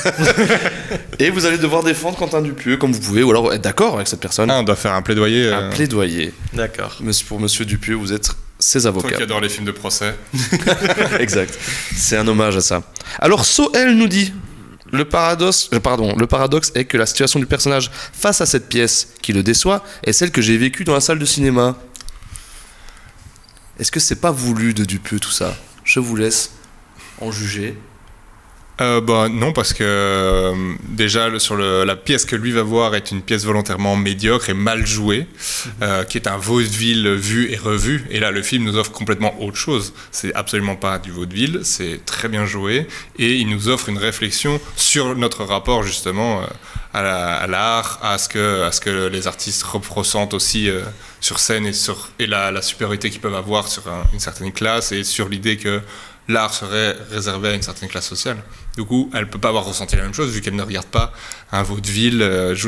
Et vous allez devoir défendre Quentin Dupieux comme vous pouvez, ou alors être d'accord avec cette personne. On doit faire un plaidoyer. Un plaidoyer. D'accord. Pour Monsieur Dupieux, vous êtes ses avocats. Toi qui adore les films de procès. Exact. C'est un hommage à ça. Alors Soel nous dit... Le paradoxe est que la situation du personnage face à cette pièce qui le déçoit est celle que j'ai vécue dans la salle de cinéma. Est-ce que c'est pas voulu de Dupieux tout ça? Je vous laisse en juger. Non, parce que déjà sur la pièce que lui va voir est une pièce volontairement médiocre et mal jouée, qui est un vaudeville vu et revu. Et là, le film nous offre complètement autre chose. C'est absolument pas du vaudeville, c'est très bien joué et il nous offre une réflexion sur notre rapport justement à l'art, à ce que les artistes ressentent aussi sur scène et la supériorité qu'ils peuvent avoir sur une certaine classe et sur l'idée que l'art serait réservé à une certaine classe sociale. Du coup, elle peut pas avoir ressenti la même chose vu qu'elle ne regarde pas un vaudeville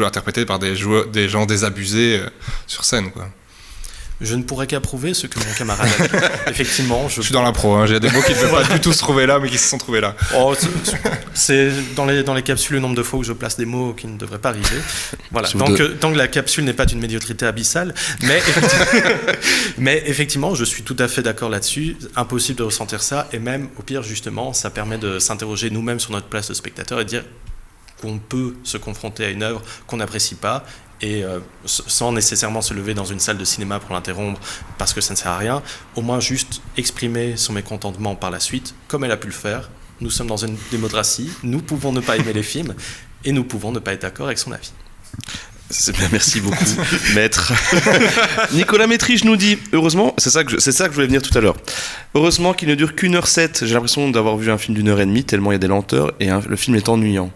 interprété par des gens désabusés sur scène, quoi. Je ne pourrais qu'approuver ce que mon camarade a dit. Effectivement, je suis dans l'impro, hein. J'ai des mots qui ne devaient pas du tout se trouver là, mais qui se sont trouvés là. Oh, c'est dans les capsules le nombre de fois où je place des mots qui ne devraient pas arriver. Voilà. Tant que la capsule n'est pas d'une médiocrité abyssale, mais effectivement, je suis tout à fait d'accord là-dessus. Impossible de ressentir ça, et même au pire, justement, ça permet de s'interroger nous-mêmes sur notre place de spectateur et de dire qu'on peut se confronter à une œuvre qu'on n'apprécie pas. Et sans nécessairement se lever dans une salle de cinéma pour l'interrompre parce que ça ne sert à rien, au moins juste exprimer son mécontentement par la suite, comme elle a pu le faire. Nous sommes dans une démocratie, nous pouvons ne pas aimer les films et nous pouvons ne pas être d'accord avec son avis. C'est bien, merci beaucoup, maître. Nicolas Métrige nous dit, heureusement, c'est ça que je voulais venir tout à l'heure. Heureusement qu'il ne dure qu'1h07. J'ai l'impression d'avoir vu un film d'1h30 tellement il y a des lenteurs et le film est ennuyant.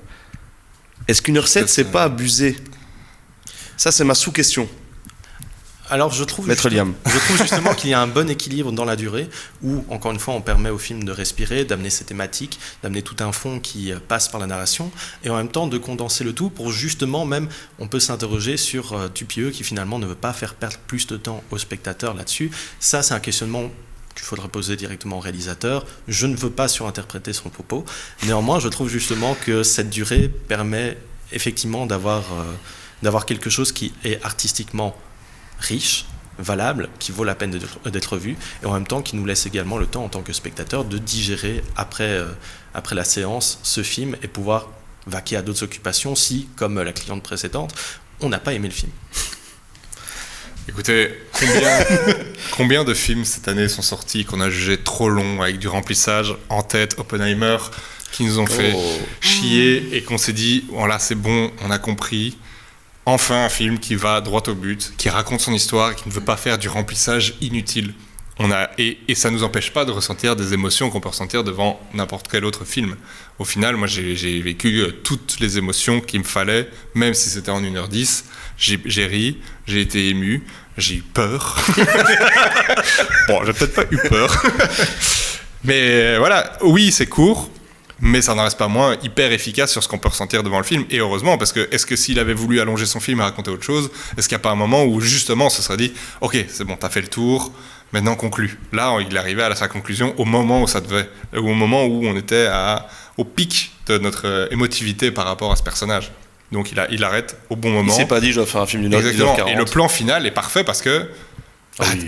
Est-ce qu'1h07 c'est pas abusé ? Ça, c'est ma sous-question. Alors, je trouve justement qu'il y a un bon équilibre dans la durée où, encore une fois, on permet au film de respirer, d'amener ses thématiques, d'amener tout un fond qui passe par la narration et en même temps de condenser le tout pour justement, même, on peut s'interroger sur Dupieux qui finalement ne veut pas faire perdre plus de temps aux spectateurs là-dessus. Ça, c'est un questionnement qu'il faudrait poser directement au réalisateur. Je ne veux pas surinterpréter son propos. Néanmoins, je trouve justement que cette durée permet effectivement d'avoir quelque chose qui est artistiquement riche, valable, qui vaut la peine d'être vu, et en même temps qui nous laisse également le temps en tant que spectateur de digérer après la séance ce film et pouvoir vaquer à d'autres occupations si, comme la cliente précédente, on n'a pas aimé le film. Écoutez, combien de films cette année sont sortis qu'on a jugé trop longs avec du remplissage en tête, Oppenheimer, qui nous ont fait chier et qu'on s'est dit, voilà, c'est bon, on a compris. Enfin, un film qui va droit au but, qui raconte son histoire et qui ne veut pas faire du remplissage inutile. Et ça ne nous empêche pas de ressentir des émotions qu'on peut ressentir devant n'importe quel autre film. Au final, moi, j'ai vécu toutes les émotions qu'il me fallait, même si c'était en 1h10. J'ai ri, j'ai été ému, j'ai eu peur. Bon, j'ai peut-être pas eu peur. Mais voilà, oui, c'est court. Mais ça n'en reste pas moins hyper efficace sur ce qu'on peut ressentir devant le film. Et heureusement, parce que est-ce que s'il avait voulu allonger son film et raconter autre chose, est-ce qu'il n'y a pas un moment où justement on se serait dit « Ok, c'est bon, t'as fait le tour, maintenant conclue ». Là, il arrivait à sa conclusion au moment où ça devait, ou au moment où on était au pic de notre émotivité par rapport à ce personnage. Donc il arrête au bon moment. Il s'est pas dit « Je vais faire un film d'une heure 40 ». Et le plan final est parfait parce que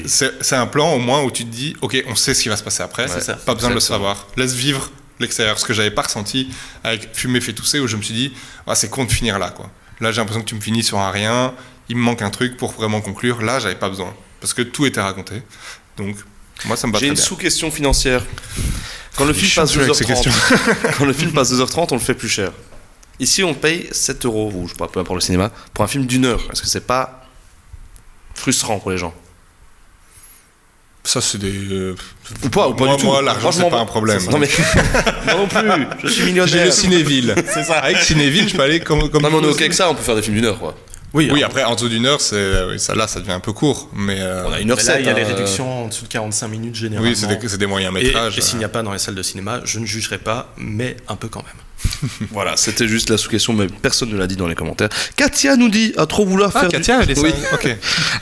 c'est un plan au moins où tu te dis « Ok, on sait ce qui va se passer après, pas besoin de le savoir, laisse vivre ». L'extérieur, ce que j'avais pas ressenti avec Fumer fait tousser, où je me suis dit c'est con de finir là, quoi. Là j'ai l'impression que tu me finis sur un rien, il me manque un truc pour vraiment conclure. Là j'avais pas besoin parce que tout était raconté, donc moi ça me va très bien. J'ai une sous-question financière. Quand le film passe 2h30 quand le film passe 2h30, on le fait plus cher. Ici on paye 7 €, ou je sais pas, peu importe le cinéma, pour un film d'1 heure. Est-ce que c'est pas frustrant pour les gens? Ça, c'est des. Ou pas du tout. Moi, l'argent, c'est pas un problème. Non, mais. Non plus, je suis millionnaire. J'ai le Cinéville. C'est ça. Avec Cinéville, je peux aller comme. Non, mais on est OK avec ça, on peut faire des films d'1 heure, quoi. Oui, après, en dessous d'1 heure, ça devient un peu court. Mais on a 1h07. Là, il y a les réductions en dessous de 45 minutes généralement. Oui, c'est des moyens métrages. Et s'il n'y a pas dans les salles de cinéma, je ne jugerai pas, mais un peu quand même. Voilà, c'était juste la sous-question, mais personne ne l'a dit dans les commentaires. Katia nous dit, à trop vouloir faire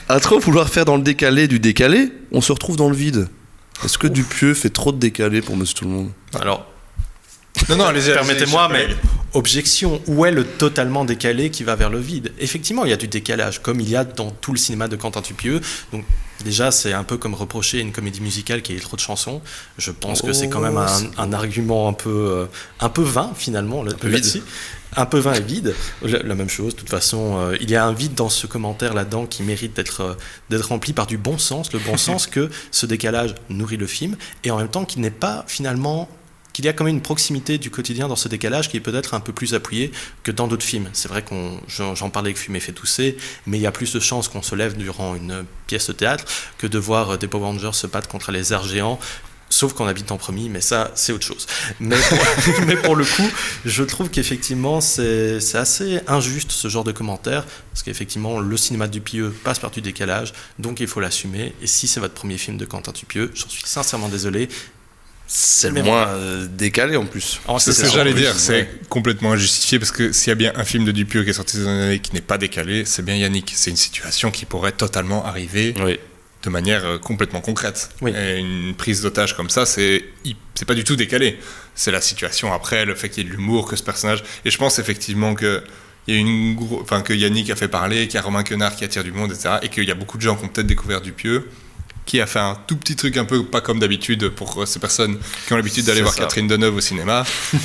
à trop vouloir faire dans le décalé du décalé, on se retrouve dans le vide. Est-ce que Dupieux fait trop de décalé pour Monsieur Tout le Monde? Alors, non, allez-y, permettez-moi, mais objection, où est le totalement décalé qui va vers le vide? Effectivement, il y a du décalage, comme il y a dans tout le cinéma de Quentin Dupieux. Donc, déjà, c'est un peu comme reprocher à une comédie musicale qui ait trop de chansons. Je pense que c'est quand même un argument un peu vain, finalement. Un peu vain et vide. La même chose, de toute façon, il y a un vide dans ce commentaire là-dedans qui mérite d'être rempli par du bon sens. Le bon sens que ce décalage nourrit le film, et en même temps qu'il n'est pas finalement... qu'il y a quand même une proximité du quotidien dans ce décalage qui est peut-être un peu plus appuyé que dans d'autres films. C'est vrai j'en parlais avec Fumer fait tousser, mais il y a plus de chances qu'on se lève durant une pièce de théâtre que de voir des Power Rangers se battre contre les airs géants, sauf qu'on habite en premier, mais ça, c'est autre chose. Mais pour le coup, je trouve qu'effectivement, c'est assez injuste ce genre de commentaire, parce qu'effectivement, le cinéma de Dupieux passe par du décalage, donc il faut l'assumer, et si c'est votre premier film de Quentin Dupieux, j'en suis sincèrement désolé, c'est le Mais moins décalé en plus. C'est ce que j'allais dire, Ouais. c'est complètement injustifié parce que s'il y a bien un film de Dupieux qui est sorti ces années qui n'est pas décalé, c'est bien Yannick. C'est une situation qui pourrait totalement arriver Oui. de manière complètement concrète. Oui. Et une prise d'otage comme ça, c'est pas du tout décalé. C'est la situation après, le fait qu'il y ait de l'humour, que ce personnage. Et je pense effectivement que il y a que Yannick a fait parler, qu'il y a Romain Quenard qui attire du monde, etc. Et qu'il y a beaucoup de gens qui ont peut-être découvert Dupieux, qui a fait un tout petit truc un peu pas comme d'habitude pour ces personnes qui ont l'habitude d'aller C'est voir ça. Catherine Deneuve au cinéma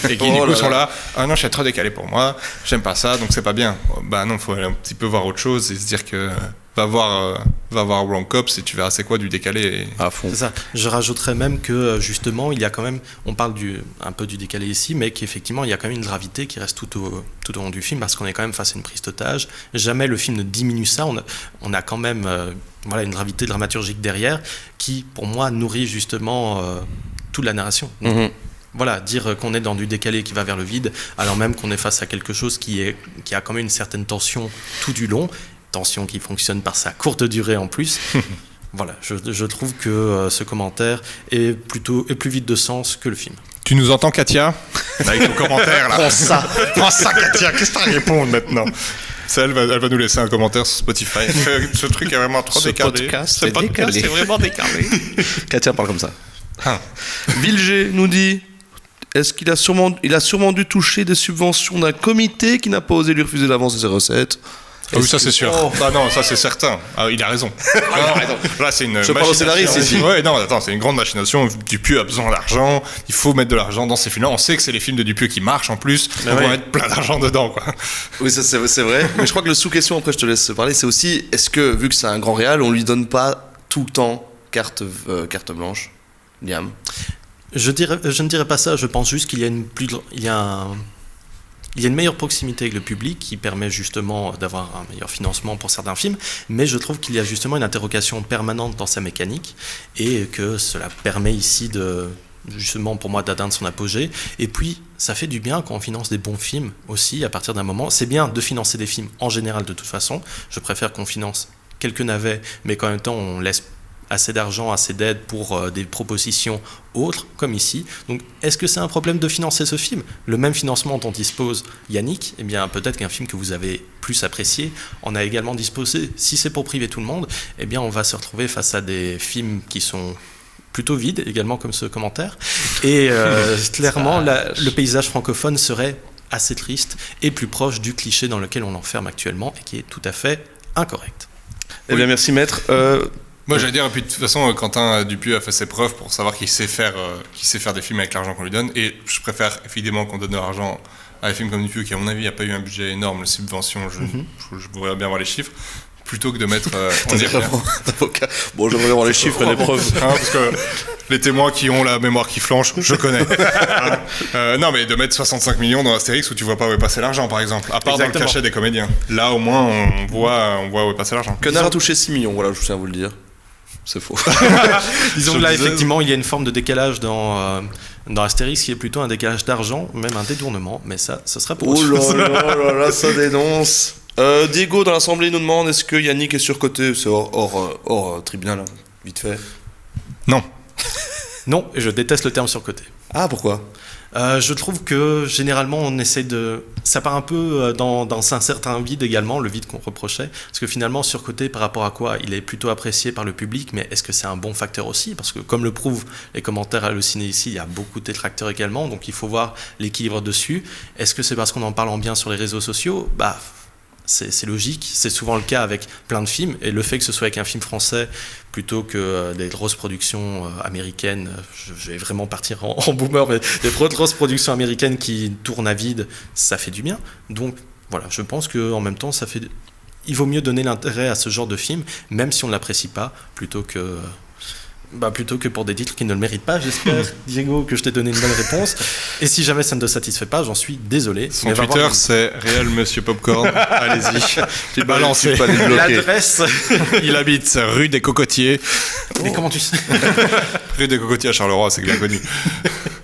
et qui Oh du coup là sont là. là, ah non, je suis trop décalé pour moi, j'aime pas ça, donc c'est pas bien. Bah non, faut aller un petit peu voir autre chose et se dire que va voir Wrong Cops et tu verras c'est quoi du décalé. Et... À fond. C'est ça. Je rajouterais même que justement, il y a quand même, on parle un peu du décalé ici, mais qu'effectivement, il y a quand même une gravité qui reste tout au long du film parce qu'on est quand même face à une prise d'otage. Jamais le film ne diminue ça. On a quand même une gravité dramaturgique derrière qui, pour moi, nourrit justement toute la narration. Mhm. Voilà, dire qu'on est dans du décalé qui va vers le vide, alors même qu'on est face à quelque chose qui a quand même une certaine tension tout du long, tension qui fonctionne par sa courte durée en plus. Voilà, je trouve que ce commentaire est plus vide de sens que le film. Tu nous entends, Katia? Avec ton commentaire là. Prends ça, Katia, qu'est-ce que tu répondre maintenant? Ça, elle va nous laisser un commentaire sur Spotify. Ce truc est vraiment trop Ce décalé. podcast Ce est podcast décalé. est vraiment décalé. Katia parle comme ça. Ah. Vilger nous dit est-ce qu'il a sûrement dû toucher des subventions d'un comité qui n'a pas osé lui refuser l'avance de ses recettes? Ah oui, ça c'est sûr. Oh. Bah non, ça c'est certain. Ah, il a raison. Là, c'est une Je parle au scénariste ici. Ouais, non, attends, c'est une grande machination. Dupieux a besoin d'argent. Il faut mettre de l'argent dans ces films-là. On sait que c'est les films de Dupieux qui marchent en plus. Mais on va ouais. mettre plein d'argent dedans, quoi. Oui, ça c'est vrai. Mais je crois que le sous-question, après je te laisse parler, c'est aussi est-ce que, vu que c'est un grand réal, on lui donne pas tout le temps carte blanche? Liam? Je ne dirais pas ça, je pense juste qu'il y a une meilleure proximité avec le public qui permet justement d'avoir un meilleur financement pour certains films, mais je trouve qu'il y a justement une interrogation permanente dans sa mécanique et que cela permet ici justement pour moi d'atteindre son apogée. Et puis ça fait du bien quand on finance des bons films aussi à partir d'un moment. C'est bien de financer des films en général de toute façon, je préfère qu'on finance quelques navets mais qu'en même temps on laisse assez d'argent, assez d'aide pour des propositions autres, comme ici. Donc, est-ce que c'est un problème de financer ce film? Le même financement dont dispose Yannick, eh bien, peut-être qu'un film que vous avez plus apprécié en a également disposé. Si c'est pour priver tout le monde, eh bien, on va se retrouver face à des films qui sont plutôt vides, également comme ce commentaire. Et clairement, le paysage francophone serait assez triste et plus proche du cliché dans lequel on l'enferme actuellement et qui est tout à fait incorrect. Eh bien, merci maître. Moi, j'allais dire, et puis de toute façon, Quentin Dupieux a fait ses preuves pour savoir qu'il sait faire des films avec l'argent qu'on lui donne. Et je préfère évidemment qu'on donne de l'argent à des films comme Dupieux, qui à mon avis n'a pas eu un budget énorme, les subventions, je voudrais bien voir les chiffres, plutôt que de mettre. On dirait rien. Bon, j'aimerais voir les chiffres et les preuves. Parce que les témoins qui ont la mémoire qui flanche, je connais. Non, mais de mettre 65 millions dans Astérix où tu vois pas où est passé l'argent, par exemple, à part Exactement. dans le cachet des comédiens. Là, au moins, on voit où est passé l'argent. Quenard a touché 6 millions, voilà, je tiens à vous le dire. C'est faux. Disons Je que là, disais- effectivement, il y a une forme de décalage dans Astérix qui est plutôt un décalage d'argent, même un détournement, mais ça, ce sera pour Oh autre chose. là là, ça dénonce. Diego dans l'Assemblée nous demande est-ce que Yannick est surcoté? C'est hors tribunal, hein, vite fait. Non. Non, je déteste le terme surcoté. Ah, pourquoi? Je trouve que généralement on essaie de... Ça part un peu dans un certain vide également, le vide qu'on reprochait, parce que finalement surcoté par rapport à quoi? Il est plutôt apprécié par le public, mais est-ce que c'est un bon facteur aussi? Parce que comme le prouvent les commentaires hallucinés ici, il y a beaucoup de détracteurs également, donc il faut voir l'équilibre dessus. Est-ce que c'est parce qu'on en parle en bien sur les réseaux sociaux? Bah, c'est logique, c'est souvent le cas avec plein de films, et le fait que ce soit avec un film français plutôt que des grosses productions américaines, je vais vraiment partir en boomer, mais des grosses productions américaines qui tournent à vide, ça fait du bien. Donc voilà, je pense qu'en même temps, il vaut mieux donner l'intérêt à ce genre de film, même si on ne l'apprécie pas, plutôt que pour des titres qui ne le méritent pas. J'espère, Diego, que je t'ai donné une bonne réponse. Et si jamais ça ne te satisfait pas, j'en suis désolé. Son Mais va Twitter, voir- c'est Réel Monsieur Popcorn. Allez-y. Tu balancé. pas les bloquer. L'adresse. Il habite rue des Cocotiers. Mais comment tu sais? Rue des Cocotiers à Charleroi, c'est bien connu.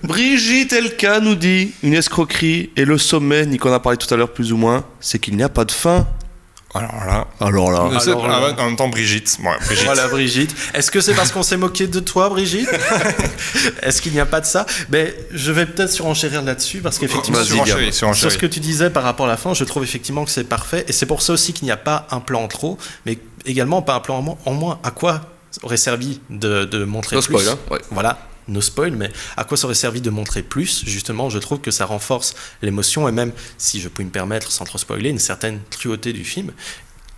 Brigitte Elka nous dit une escroquerie et le sommet, Nick en a parlé tout à l'heure plus ou moins, c'est qu'il n'y a pas de fin. Alors là. En même temps, Brigitte. Ouais, Brigitte. Voilà, Brigitte. Est-ce que c'est parce qu'on s'est moqué de toi, Brigitte? Est-ce qu'il n'y a pas de ça? Mais je vais peut-être surenchérir là-dessus, parce qu'effectivement, sur ce que tu disais par rapport à la fin, je trouve effectivement que c'est parfait. Et c'est pour ça aussi qu'il n'y a pas un plan en trop, mais également pas un plan en moins. À quoi aurait servi de montrer plus? Spoil, hein. Ouais. Voilà. No spoil, mais à quoi ça aurait servi de montrer plus? Justement, je trouve que ça renforce l'émotion et même, si je puis me permettre, sans trop spoiler, une certaine cruauté du film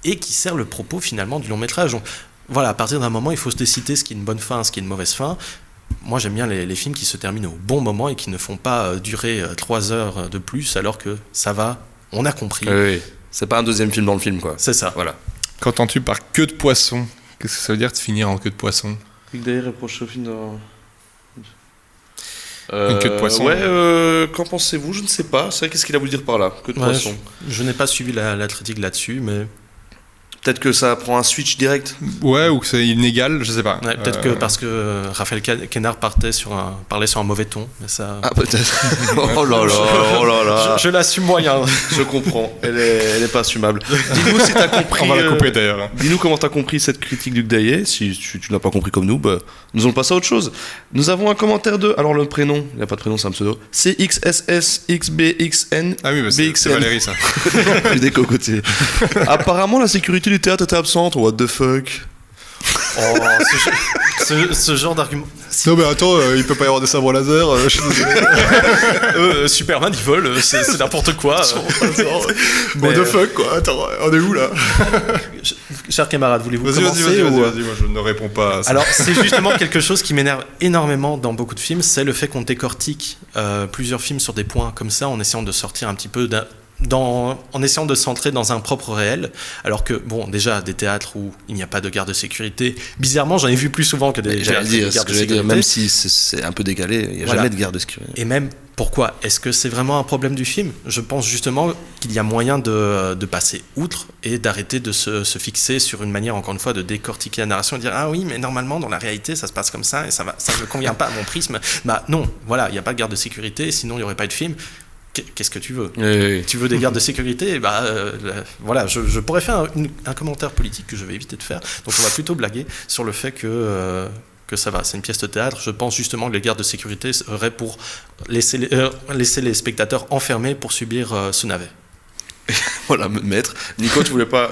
et qui sert le propos finalement du long métrage. Donc, voilà, à partir d'un moment, il faut se décider ce qui est une bonne fin, ce qui est une mauvaise fin. Moi, j'aime bien les films qui se terminent au bon moment et qui ne font pas durer 3 heures de plus alors que ça va, on a compris. Oui. C'est pas un deuxième film dans le film, quoi. C'est ça. Voilà. Qu'entends-tu par queue de poisson? Qu'est-ce que ça veut dire de finir en queue de poisson? D'ailleurs, reproche au film une queue de poisson. Qu'en pensez-vous? Je ne sais pas. C'est vrai, qu'est-ce qu'il a voulu dire par là? Queue de poisson. Je n'ai pas suivi la critique là-dessus, mais... Peut-être que ça prend un switch direct. Ouais, ou que c'est inégal, je sais pas. Ouais, peut-être que parce que Raphaël Quénard parlait sur un mauvais ton. Mais ça... Ah, peut-être. Oh là là. Je l'assume moyen. Je comprends. Elle est pas assumable. Dis-nous si t'as compris. On va la couper d'ailleurs. Dis-nous comment t'as compris cette critique du Gdaye. Si tu n'as pas compris comme nous, nous allons passer à autre chose. Nous avons un commentaire de. Alors le prénom, il n'y a pas de prénom, c'est un pseudo. CXSSXBXN. Ah oui, c'est Valérie ça. Des cocotiers. Apparemment, la sécurité du théâtre était absente. What the fuck? Oh, ce genre d'argument. Non mais attends, il peut pas y avoir des sabres laser, je suis désolé. Superman il vole, c'est n'importe quoi. What the fuck quoi, attends, on est où là? Chers camarades, voulez-vous vas-y, commencer moi je ne réponds pas à ça. Alors c'est justement quelque chose qui m'énerve énormément dans beaucoup de films, c'est le fait qu'on décortique plusieurs films sur des points comme ça en essayant de sortir un petit peu en essayant de centrer dans un propre réel, alors que, bon, déjà, des théâtres où il n'y a pas de garde de sécurité, bizarrement, j'en ai vu plus souvent que des gardes de sécurité. Même si c'est un peu décalé, il n'y a jamais de garde de sécurité. Et même, pourquoi? Est-ce que c'est vraiment un problème du film? Je pense justement qu'il y a moyen de passer outre et d'arrêter de se fixer sur une manière, encore une fois, de décortiquer la narration et dire « Ah oui, mais normalement, dans la réalité, ça se passe comme ça et ça ne convient pas à mon prisme. » Bah non, voilà, il n'y a pas de garde de sécurité, sinon il n'y aurait pas de film. Qu'est-ce que tu veux? Oui. Tu veux des gardes de sécurité? Voilà, je pourrais faire un commentaire politique que je vais éviter de faire. Donc on va plutôt blaguer sur le fait que ça va, c'est une pièce de théâtre. Je pense justement que les gardes de sécurité seraient pour laisser les spectateurs enfermés pour subir ce navet. Voilà, maître. Nico, tu voulais pas...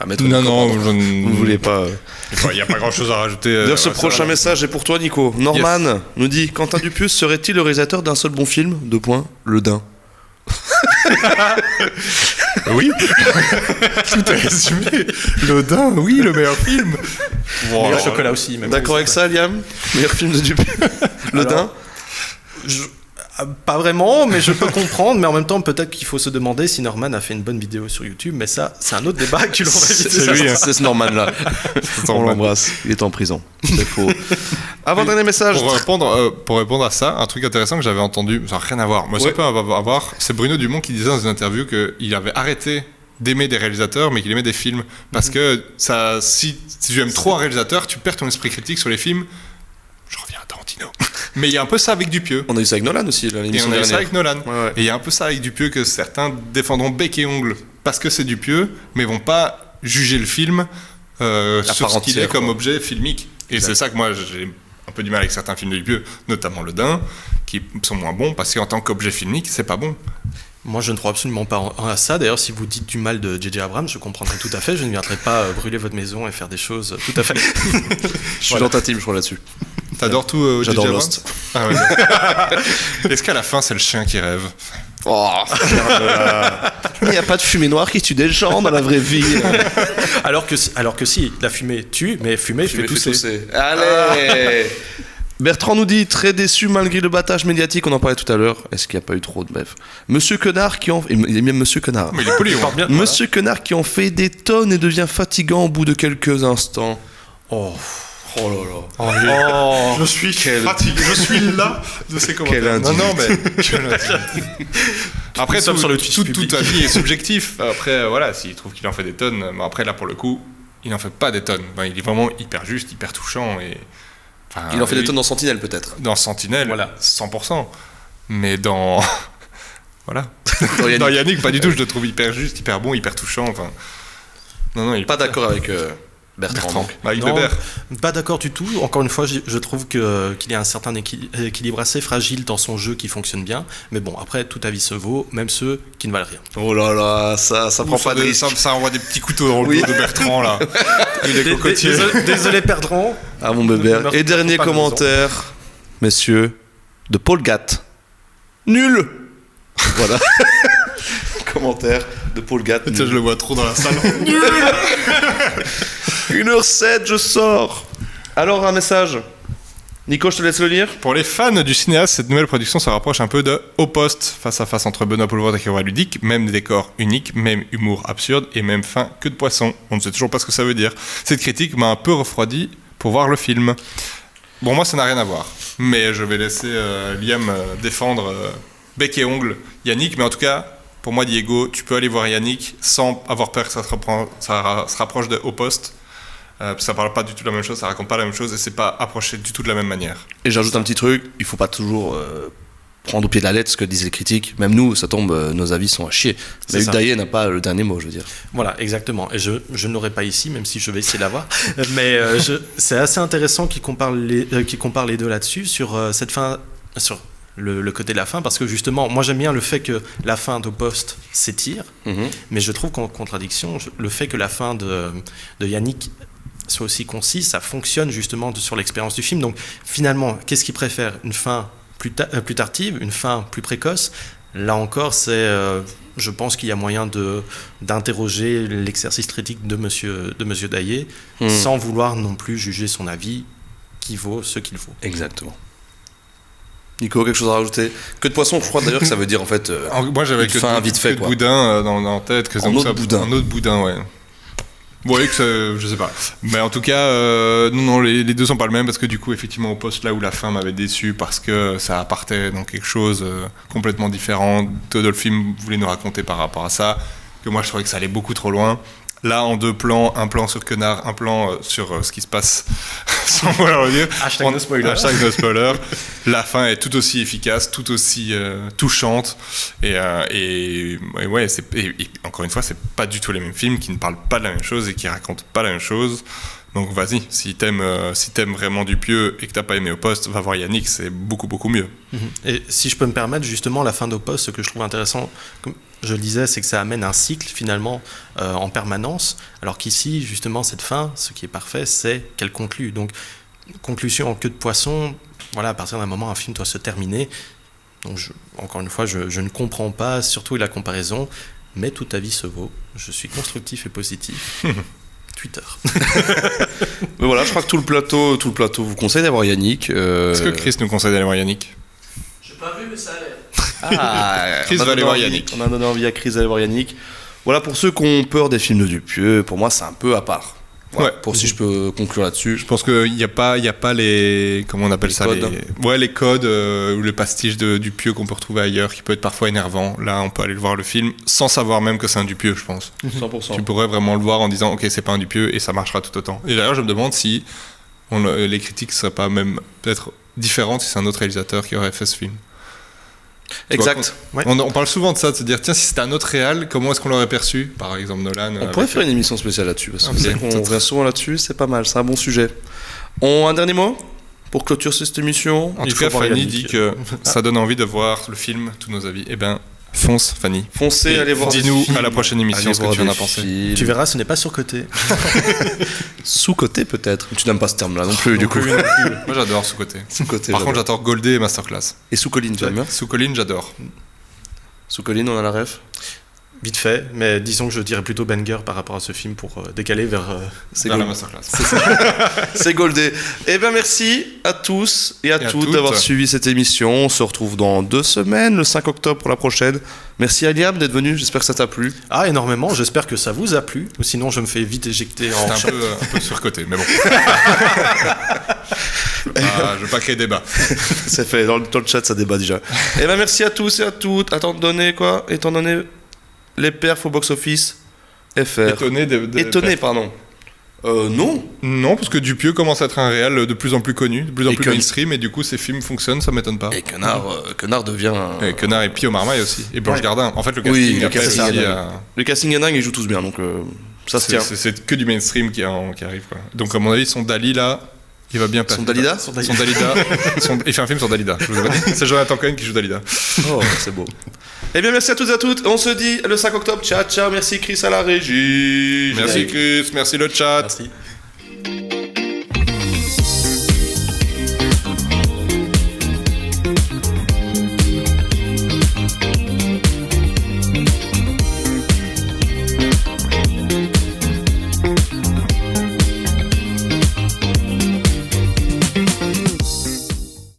maître, non, je ne voulais pas... Il n'y a pas grand-chose à rajouter. D'ailleurs, ce prochain message est pour toi, Nico. Norman nous dit: Quentin Dupieux serait-il le réalisateur d'un seul bon film? Le Dain. Oui. Tout est résumé. Le Dain, oui, le meilleur film. Meilleur chocolat aussi. Même. D'accord avec ça, Liam? Meilleur film de Dupieux? Le Dain? Pas vraiment, mais je peux comprendre. Mais en même temps, peut-être qu'il faut se demander si Norman a fait une bonne vidéo sur YouTube. Mais ça, c'est un autre débat qu'il aurait évité. C'est lui, c'est ce Norman-là. On l'embrasse. Il est en prison. C'est faux. Avant-dernier message. Pour répondre à ça, un truc intéressant que j'avais entendu, ça n'a rien à voir. Moi, ça peut avoir. C'est Bruno Dumont qui disait dans une interview qu'il avait arrêté d'aimer des réalisateurs, mais qu'il aimait des films. Parce que si tu aimes trop un réalisateur, tu perds ton esprit critique sur les films. Je reviens à Tarantino. Mais il y a un peu ça avec Dupieux. On a eu ça avec Nolan aussi, là, l'émission dernière. Et on a eu ça avec Nolan. Ouais. Et il y a un peu ça avec Dupieux que certains défendront bec et ongle parce que c'est Dupieux, mais vont pas juger le film sur ce qu'il est comme objet filmique. Et exact. C'est ça que moi j'ai un peu du mal avec certains films de Dupieux, notamment Le Dain, qui sont moins bons parce qu'en tant qu'objet filmique, c'est pas bon. Moi, je ne crois absolument pas à ça. D'ailleurs, si vous dites du mal de J.J. Abrams, je comprendrai tout à fait. Je ne viendrai pas brûler votre maison et faire des choses tout à fait. Je suis dans ta team, je crois, là-dessus. T'adores tout J'adore J.J. Lost. Ah ouais. Est-ce qu'à la fin, c'est le chien qui rêve? Oh, il n'y a pas de fumée noire qui tue des gens dans la vraie vie. alors que si, la fumée tue, mais fumée fait tousser. Allez. Bertrand nous dit: très déçu malgré le battage médiatique, on en parlait tout à l'heure. Est-ce qu'il n'y a pas eu trop de bref? Monsieur Quenard qui en... Il est bien Monsieur Quenard. Mais il est poli, bien, Monsieur Quenard qui en fait des tonnes et devient fatigant au bout de quelques instants. Oh là là. Je suis fatigué. Je suis là de ces commentaires. Non, mais... Après, toute ta vie est subjectif. Après, voilà, s'il trouve qu'il en fait des tonnes, mais après, là, pour le coup, il n'en fait pas des tonnes. Ben, il est vraiment hyper juste, hyper touchant et... il en fait des tonnes dans Sentinelle, peut-être. Dans Sentinelle, voilà. 100%. Mais dans... voilà. Dans Yannick, pas du tout. Je le trouve hyper juste, hyper bon, hyper touchant. Enfin, Non, il est Pas d'accord avec Bertrand. donc. Avec Non, Bébert. pas d'accord du tout. Encore une fois, je trouve qu'il y a un certain équilibre assez fragile dans son jeu qui fonctionne bien. Mais bon, après, tout avis se vaut, même ceux qui ne valent rien. Oh là là, ça prend pas de risque. Ça envoie des petits couteaux dans le dos de Bertrand, là. Et des cocotiers. Désolé, Bertrand. Ah mon Bébert. Et dernier pas commentaire, messieurs, de Paul Gatt. Nul. Voilà. Commentaire de Paul Gatt. Tiens, je le vois trop dans la salle. 1h07, je sors. Alors, un message. Nico, je te laisse le lire. Pour les fans du cinéaste, cette nouvelle production se rapproche un peu de Au Poste, face à face entre Benoît Poelvoorde et Kevin Ludic, même décor unique, même humour absurde et même fin que de poisson. On ne sait toujours pas ce que ça veut dire. Cette critique m'a un peu refroidi pour voir le film. Bon, moi, ça n'a rien à voir, mais je vais laisser Liam défendre bec et ongle Yannick, mais en tout cas, pour moi, Diego, tu peux aller voir Yannick sans avoir peur que ça se rapproche de Au Poste. Ça parle pas du tout de la même chose, ça raconte pas la même chose et c'est pas approché du tout de la même manière. Et j'ajoute un petit truc, il faut pas toujours prendre au pied de la lettre ce que disent les critiques. Même nous, ça tombe, nos avis sont à chier. Mais Hugues Daillet n'a pas le dernier mot, je veux dire. Voilà, exactement. Et je ne l'aurai pas ici, même si je vais essayer de l'avoir. Mais c'est assez intéressant qu'il compare les deux là-dessus, sur cette fin... sur le côté de la fin, parce que justement, moi j'aime bien le fait que la fin d'Au Poste s'étire, mais je trouve qu'en contradiction, le fait que la fin de Yannick soit aussi concise, ça fonctionne justement sur l'expérience du film. Donc finalement, qu'est-ce qu'il préfère ? Une fin plus tardive, une fin plus précoce ? Là encore, je pense qu'il y a moyen d'interroger l'exercice critique de Monsieur Daillet, sans vouloir non plus juger son avis, qui vaut ce qu'il faut. Exactement. Nico, quelque chose à rajouter ? Que de poisson, je crois d'ailleurs que ça veut dire en fait. Moi j'avais une fin vite fait, que de boudin dans la tête. Un autre boudin. Un autre boudin, ouais. Vous voyez que je sais pas. Mais en tout cas, non, les deux sont pas le même parce que du coup, effectivement, Au Poste, là où la fin m'avait déçu parce que ça partait dans quelque chose complètement différent, tout le film voulait nous raconter par rapport à ça, que moi je trouvais que ça allait beaucoup trop loin. Là, en deux plans, un plan sur Quenard, un plan sur ce qui se passe, sans vouloir le dire. Hashtag no spoiler. Hashtag no spoiler. La fin est tout aussi efficace, tout aussi touchante. Et ouais, et encore une fois, c'est pas du tout les mêmes films qui ne parlent pas de la même chose et qui racontent pas la même chose. Donc vas-y, si t'aimes vraiment Dupieux et que t'as pas aimé Au Poste, va voir Yannick, c'est beaucoup beaucoup mieux. Et si je peux me permettre, justement, la fin d'Au Poste, ce que je trouve intéressant, comme je le disais, c'est que ça amène un cycle finalement en permanence, alors qu'ici, justement, cette fin, ce qui est parfait, c'est qu'elle conclut. Donc, conclusion en queue de poisson, voilà, à partir d'un moment, un film doit se terminer. Donc, encore une fois, je ne comprends pas, surtout la comparaison, mais tout avis se vaut. Je suis constructif et positif. Twitter. Mais voilà, je crois que tout le plateau vous conseille d'avoir Yannick. Est-ce que Chris nous conseille d'aller voir Yannick ? J'ai pas vu, mais ça a l'air. Ah, Chris va aller voir Yannick. On a donné envie à Chris d'aller voir Yannick. Voilà, pour ceux qui ont peur des films de Dupieux, pour moi c'est un peu à part. Voilà, Ouais. pour si je peux conclure là-dessus. Je pense qu'il n'y a pas les... Comment on appelle Les ça codes. les codes ou le pastiche de Dupieux qu'on peut retrouver ailleurs, qui peut être parfois énervant. Là, on peut aller le voir le film sans savoir même que c'est un Dupieux, je pense. 100%. Tu pourrais vraiment le voir en disant « Ok, c'est pas un Dupieux » et ça marchera tout autant. Et d'ailleurs, je me demande si les critiques ne seraient pas même peut-être différentes si c'est un autre réalisateur qui aurait fait ce film. Exact. Ouais. On parle souvent de ça, de se dire « Tiens, si c'était un autre réal, comment est-ce qu'on l'aurait perçu ?» Par exemple, Nolan. On pourrait faire une émission spéciale là-dessus, parce que Ok. c'est vrai qu'on revient souvent là-dessus, c'est pas mal, c'est un bon sujet. Un dernier mot pour clôturer cette émission. En Il tout faut cas, voir Fanny Yannick. dit que ça donne envie de voir le film, tous nos avis. Eh ben, fonce, Fanny. Foncez, Et allez voir des dis-nous films. à la prochaine émission Allez ce que voir tu en des as pensé. films. Tu verras, ce n'est pas surcoté. Sous-côté peut-être. Tu n'aimes pas ce terme-là non plus, du coup. Moi, j'adore ce côté. Sous-côté. Par contre, j'adore Goldé et Masterclass. Et sous-colline, tu aimes bien Sous colline, j'adore. Sous-colline, on a la ref. Vite fait, mais disons que je dirais plutôt banger par rapport à ce film pour décaler vers... C'est Vers la Gold. Masterclass. C'est Goldé. Eh bien, merci à tous et à toutes d'avoir suivi cette émission. On se retrouve dans 2 semaines, le 5 octobre pour la prochaine. Merci à Liam d'être venu, j'espère que ça t'a plu. Ah, énormément, j'espère que ça vous a plu, ou sinon je me fais vite éjecter en... C'est un peu surcoté, mais bon. Je veux pas créer débat. C'est fait, dans le chat ça débat déjà. Eh bien, merci à tous et à toutes. Étant donné les perfs au box-office FR. Étonné, pardon. Non. Non, parce que Dupieux commence à être un réal de plus en plus connu, de plus en Et plus que- mainstream, et du coup, ses films fonctionnent, ça m'étonne pas. Et Quenard devient... Et Quenard et Pio Marmaille aussi. Et Blanche Ouais. Gardin. En fait, le Oui, casting le après, casting c'est est lié dingue. à- Le casting est dingue, ils jouent tous bien, donc Ça se tient. C'est que du mainstream qui arrive, quoi. Donc, à mon avis, son Dali, là, il va bien passer. Son Dalida. Il fait un film sur Dalida. Je vous avais dit. C'est Jonathan Cohen qui joue Dalida. Oh, c'est beau. Eh bien, merci à tous et à toutes. On se dit le 5 octobre. Ciao, ciao. Merci Chris à la régie. Merci Chris, merci le chat. Merci.